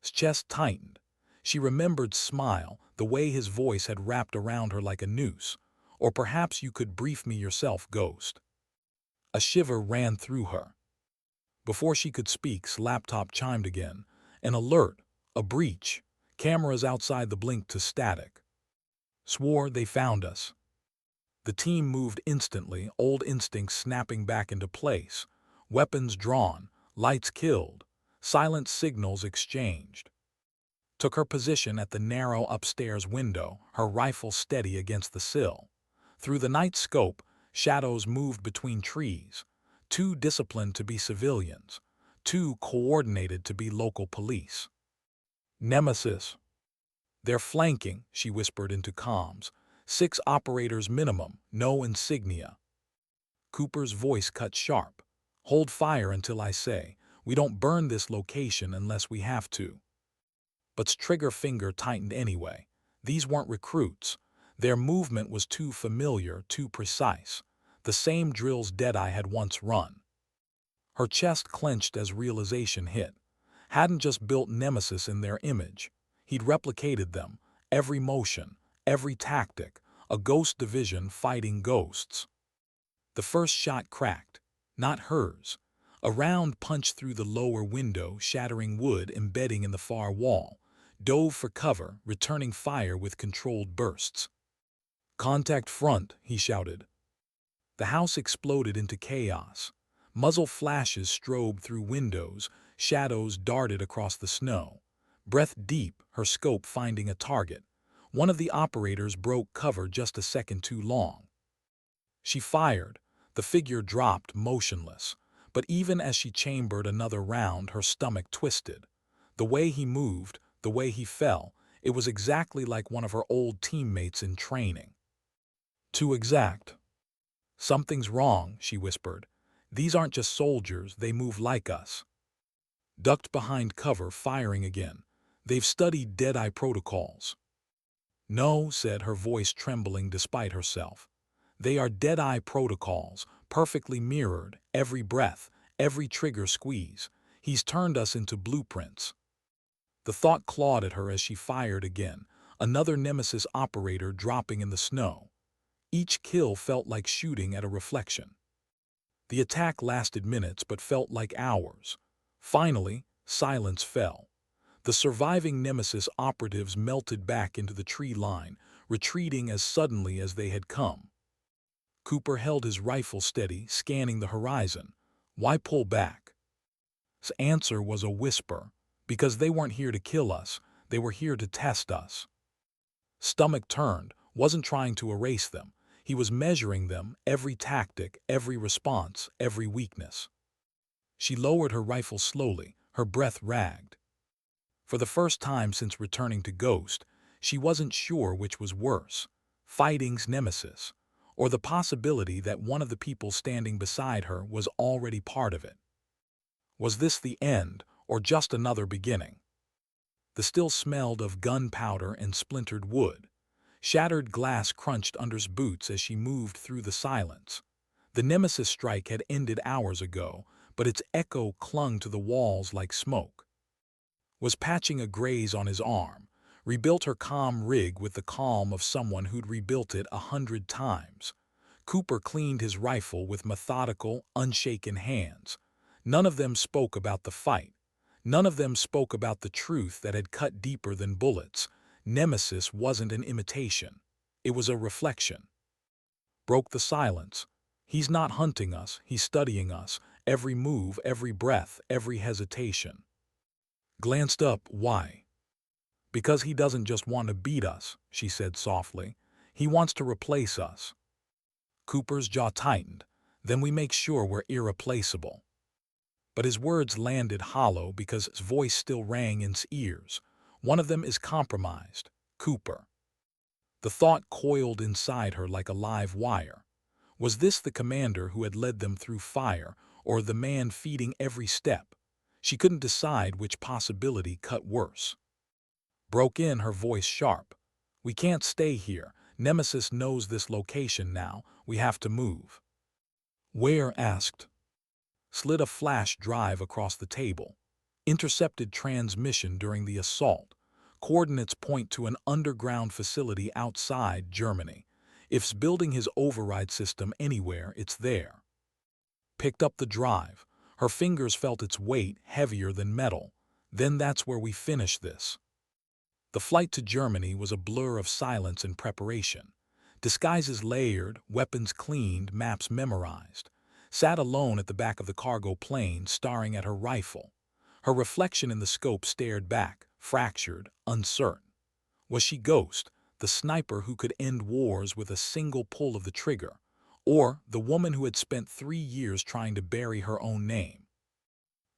His chest tightened. She remembered smile, the way his voice had wrapped around her like a noose. "Or perhaps you could brief me yourself, Ghost." A shiver ran through her. Before she could speak, laptop chimed again. An alert. A breach. Cameras outside the blinked to static. "Swore they found us." The team moved instantly, old instincts snapping back into place. Weapons drawn, lights killed, silent signals exchanged. Took her position at the narrow upstairs window, her rifle steady against the sill. Through the night scope, shadows moved between trees. Too disciplined to be civilians. Too coordinated to be local police. "Nemesis." "They're flanking," she whispered into comms. 6 operators minimum, no insignia." Cooper's voice cut sharp. "Hold fire until I say. We don't burn this location unless we have to." But's trigger finger tightened anyway. These weren't recruits. Their movement was too familiar, too precise. The same drills Deadeye had once run. Her chest clenched as realization hit. Hadn't just built Nemesis in their image. He'd replicated them. Every motion, every tactic. A ghost division fighting ghosts. The first shot cracked. Not hers. A round punched through the lower window, shattering wood, embedding in the far wall. Dove for cover, returning fire with controlled bursts. "Contact front," he shouted. The house exploded into chaos. Muzzle flashes strobed through windows, shadows darted across the snow. Breath deep, her scope finding a target. One of the operators broke cover just a second too long. She fired. The figure dropped, motionless. But even as she chambered another round, her stomach twisted. The way he moved, the way he fell, it was exactly like one of her old teammates in training. Too exact. "Something's wrong," she whispered. "These aren't just soldiers, they move like us." Ducked behind cover, firing again. "They've studied Deadeye protocols." "No," said her voice trembling despite herself. They are dead-eye protocols, perfectly mirrored, every breath, every trigger squeeze. He's turned us into blueprints. The thought clawed at her as she fired again, another Nemesis operator dropping in the snow. Each kill felt like shooting at a reflection. The attack lasted minutes but felt like hours. Finally, silence fell. The surviving Nemesis operatives melted back into the tree line, retreating as suddenly as they had come. Cooper held his rifle steady, scanning the horizon. Why pull back? His answer was a whisper. Because they weren't here to kill us, they were here to test us. Stomach turned, wasn't trying to erase them. He was measuring them, every tactic, every response, every weakness. She lowered her rifle slowly, her breath ragged. For the first time since returning to Ghost, she wasn't sure which was worse, fighting's Nemesis, or the possibility that one of the people standing beside her was already part of it. Was this the end, or just another beginning? The still smelled of gunpowder and splintered wood. Shattered glass crunched under his boots as she moved through the silence. The Nemesis strike had ended hours ago, but its echo clung to the walls like smoke. Was patching a graze on his arm, rebuilt her comm rig with the calm of someone who'd rebuilt it 100 times. Cooper cleaned his rifle with methodical, unshaken hands. None of them spoke about the fight. None of them spoke about the truth that had cut deeper than bullets. Nemesis wasn't an imitation. It was a reflection. Broke the silence. He's not hunting us, he's studying us, every move, every breath, every hesitation. Glanced up, why? Because he doesn't just want to beat us, she said softly. He wants to replace us. Cooper's jaw tightened. Then we make sure we're irreplaceable. But his words landed hollow because his voice still rang in his ears. One of them is compromised. Cooper. The thought coiled inside her like a live wire. Was this the commander who had led them through fire, or the man feeding every step? She couldn't decide which possibility cut worse. Broke in, her voice sharp. We can't stay here. Nemesis knows this location now. We have to move. Where? Asked. Slid a flash drive across the table. Intercepted transmission during the assault. Coordinates point to an underground facility outside Germany. If's building his override system anywhere, it's there. Picked up the drive. Her fingers felt its weight, heavier than metal. Then that's where we finish this. The flight to Germany was a blur of silence and preparation. Disguises layered, weapons cleaned, maps memorized. Sat alone at the back of the cargo plane, staring at her rifle. Her reflection in the scope stared back, fractured, uncertain. Was she Ghost, the sniper who could end wars with a single pull of the trigger, or the woman who had spent 3 years trying to bury her own name?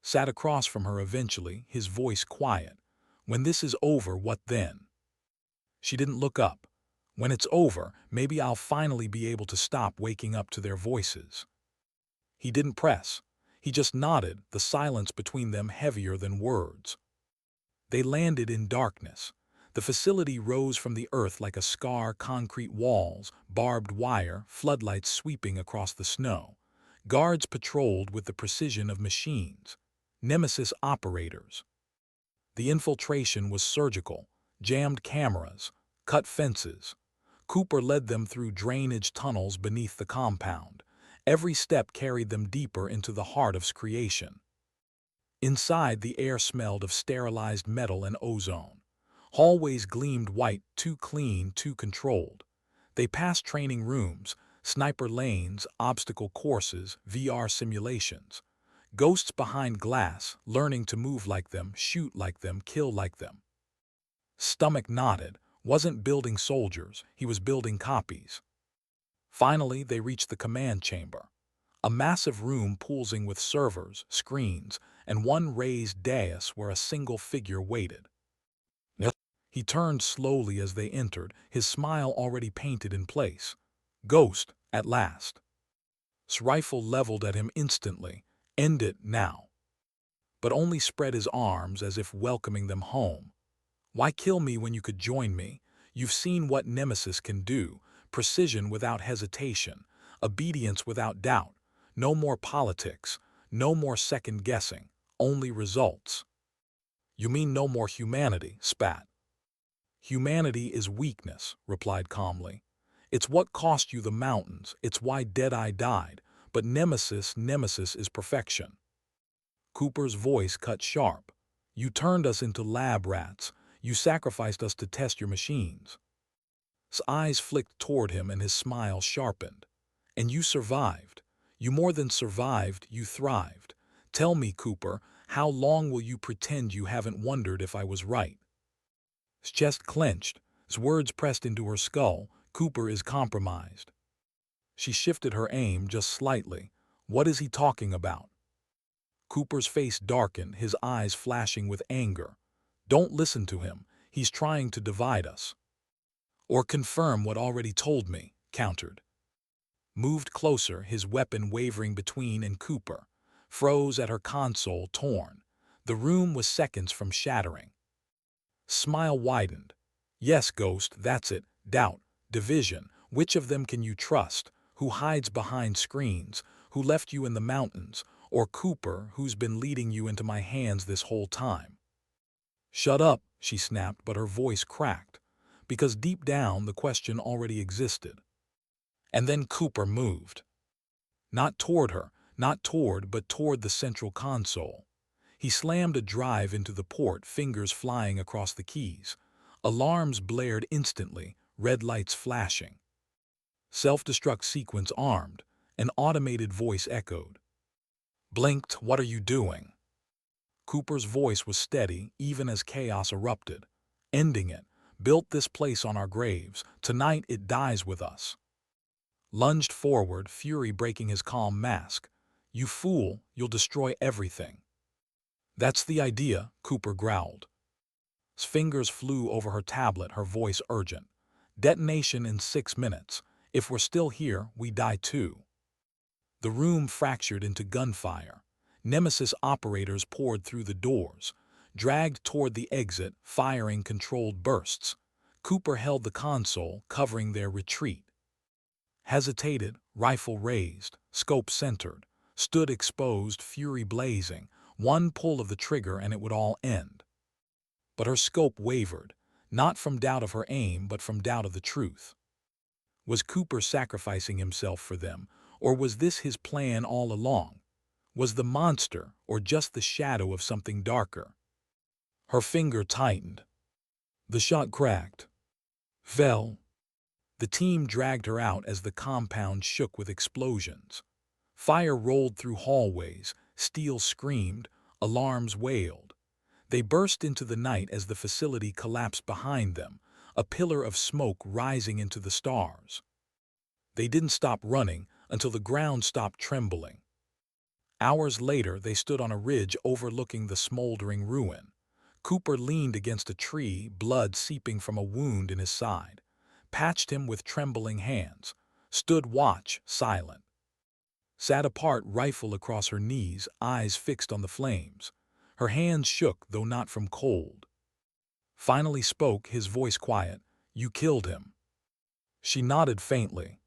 Sat across from her eventually, his voice quiet. When this is over, what then? She didn't look up. When it's over, maybe I'll finally be able to stop waking up to their voices. He didn't press. He just nodded, the silence between them heavier than words. They landed in darkness. The facility rose from the earth like a scar, concrete walls, barbed wire, floodlights sweeping across the snow. Guards patrolled with the precision of machines. Nemesis operators. The infiltration was surgical. Jammed cameras, cut fences. Cooper led them through drainage tunnels beneath the compound. Every step carried them deeper into the heart of creation. Inside, the air smelled of sterilized metal and ozone. Hallways gleamed white, too clean, too controlled. They passed training rooms, sniper lanes, obstacle courses, VR simulations. Ghosts behind glass, learning to move like them, shoot like them, kill like them. Stomach nodded. Wasn't building soldiers, he was building copies. Finally, they reached the command chamber. A massive room pulsing with servers, screens, and one raised dais where a single figure waited. He turned slowly as they entered, his smile already painted in place. Ghost, at last. His rifle leveled at him instantly. End it now. But only spread his arms as if welcoming them home. Why kill me when you could join me? You've seen what Nemesis can do. precision without hesitation, obedience without doubt, no more politics, no more second-guessing, only results. You mean no more humanity, spat. Humanity is weakness, replied calmly. It's what cost you the mountains, it's why Deadeye died, but Nemesis is perfection. Cooper's voice cut sharp. You turned us into lab rats. You sacrificed us to test your machines. His eyes flicked toward him and his smile sharpened. And you survived. You more than survived, you thrived. Tell me, Cooper, how long will you pretend you haven't wondered if I was right? His chest clenched, his words pressed into her skull. Cooper is compromised. She shifted her aim just slightly. What is he talking about? Cooper's face darkened, his eyes flashing with anger. Don't listen to him. He's trying to divide us. Or confirm what already told me, countered. Moved closer, his weapon wavering between and Cooper. Froze at her console, torn. The room was seconds from shattering. Smile widened. Yes, Ghost, that's it. Doubt, division. Which of them can you trust? Who hides behind screens? Who left you in the mountains? Or Cooper, who's been leading you into my hands this whole time? Shut up, she snapped, but her voice cracked, because deep down the question already existed. And then Cooper moved. Not toward her, but toward the central console. He slammed a drive into the port, fingers flying across the keys. Alarms blared instantly, red lights flashing. Self-destruct sequence armed, an automated voice echoed. Blinked, what are you doing? Cooper's voice was steady, even as chaos erupted. Ending it. Built this place on our graves. Tonight it dies with us. Lunged forward, fury breaking his calm mask. You fool, you'll destroy everything. That's the idea, Cooper growled. His fingers flew over her tablet, her voice urgent. Detonation in 6 minutes. If we're still here, we die too. The room fractured into gunfire. Nemesis operators poured through the doors, dragged toward the exit, firing controlled bursts. Cooper held the console, covering their retreat. Hesitated, rifle raised, scope centered, stood exposed, fury blazing. One pull of the trigger and it would all end. But her scope wavered, not from doubt of her aim, but from doubt of the truth. Was Cooper sacrificing himself for them, or was this his plan all along? Was the monster, or just the shadow of something darker? Her finger tightened. The shot cracked. Fell. The team dragged her out as the compound shook with explosions. Fire rolled through hallways, steel screamed, alarms wailed. They burst into the night as the facility collapsed behind them, a pillar of smoke rising into the stars. They didn't stop running until the ground stopped trembling. Hours later, they stood on a ridge overlooking the smoldering ruin. Cooper leaned against a tree, blood seeping from a wound in his side, patched him with trembling hands, stood watch, silent. Sat apart, rifle across her knees, eyes fixed on the flames. Her hands shook, though not from cold. Finally spoke, his voice quiet. You killed him. She nodded faintly.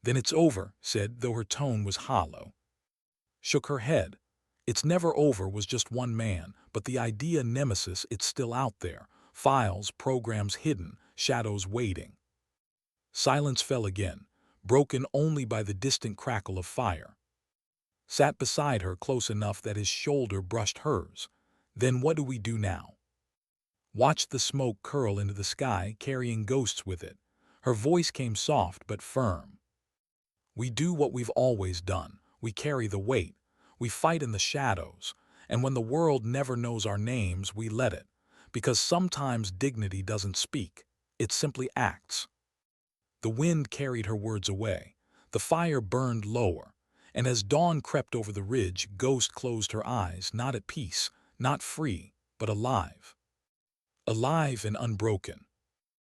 Then it's over, said, though her tone was hollow. Shook her head. It's never over was just one man, but the idea Nemesis, it's still out there. Files, programs hidden, shadows waiting. Silence fell again, broken only by the distant crackle of fire. Sat beside her close enough that his shoulder brushed hers. Then what do we do now? Watched the smoke curl into the sky, carrying ghosts with it. Her voice came soft but firm. We do what we've always done. We carry the weight. We fight in the shadows. And when the world never knows our names, we let it. Because sometimes dignity doesn't speak. It simply acts. The wind carried her words away. The fire burned lower. And as dawn crept over the ridge, Ghost closed her eyes, not at peace, not free, but alive. Alive and unbroken.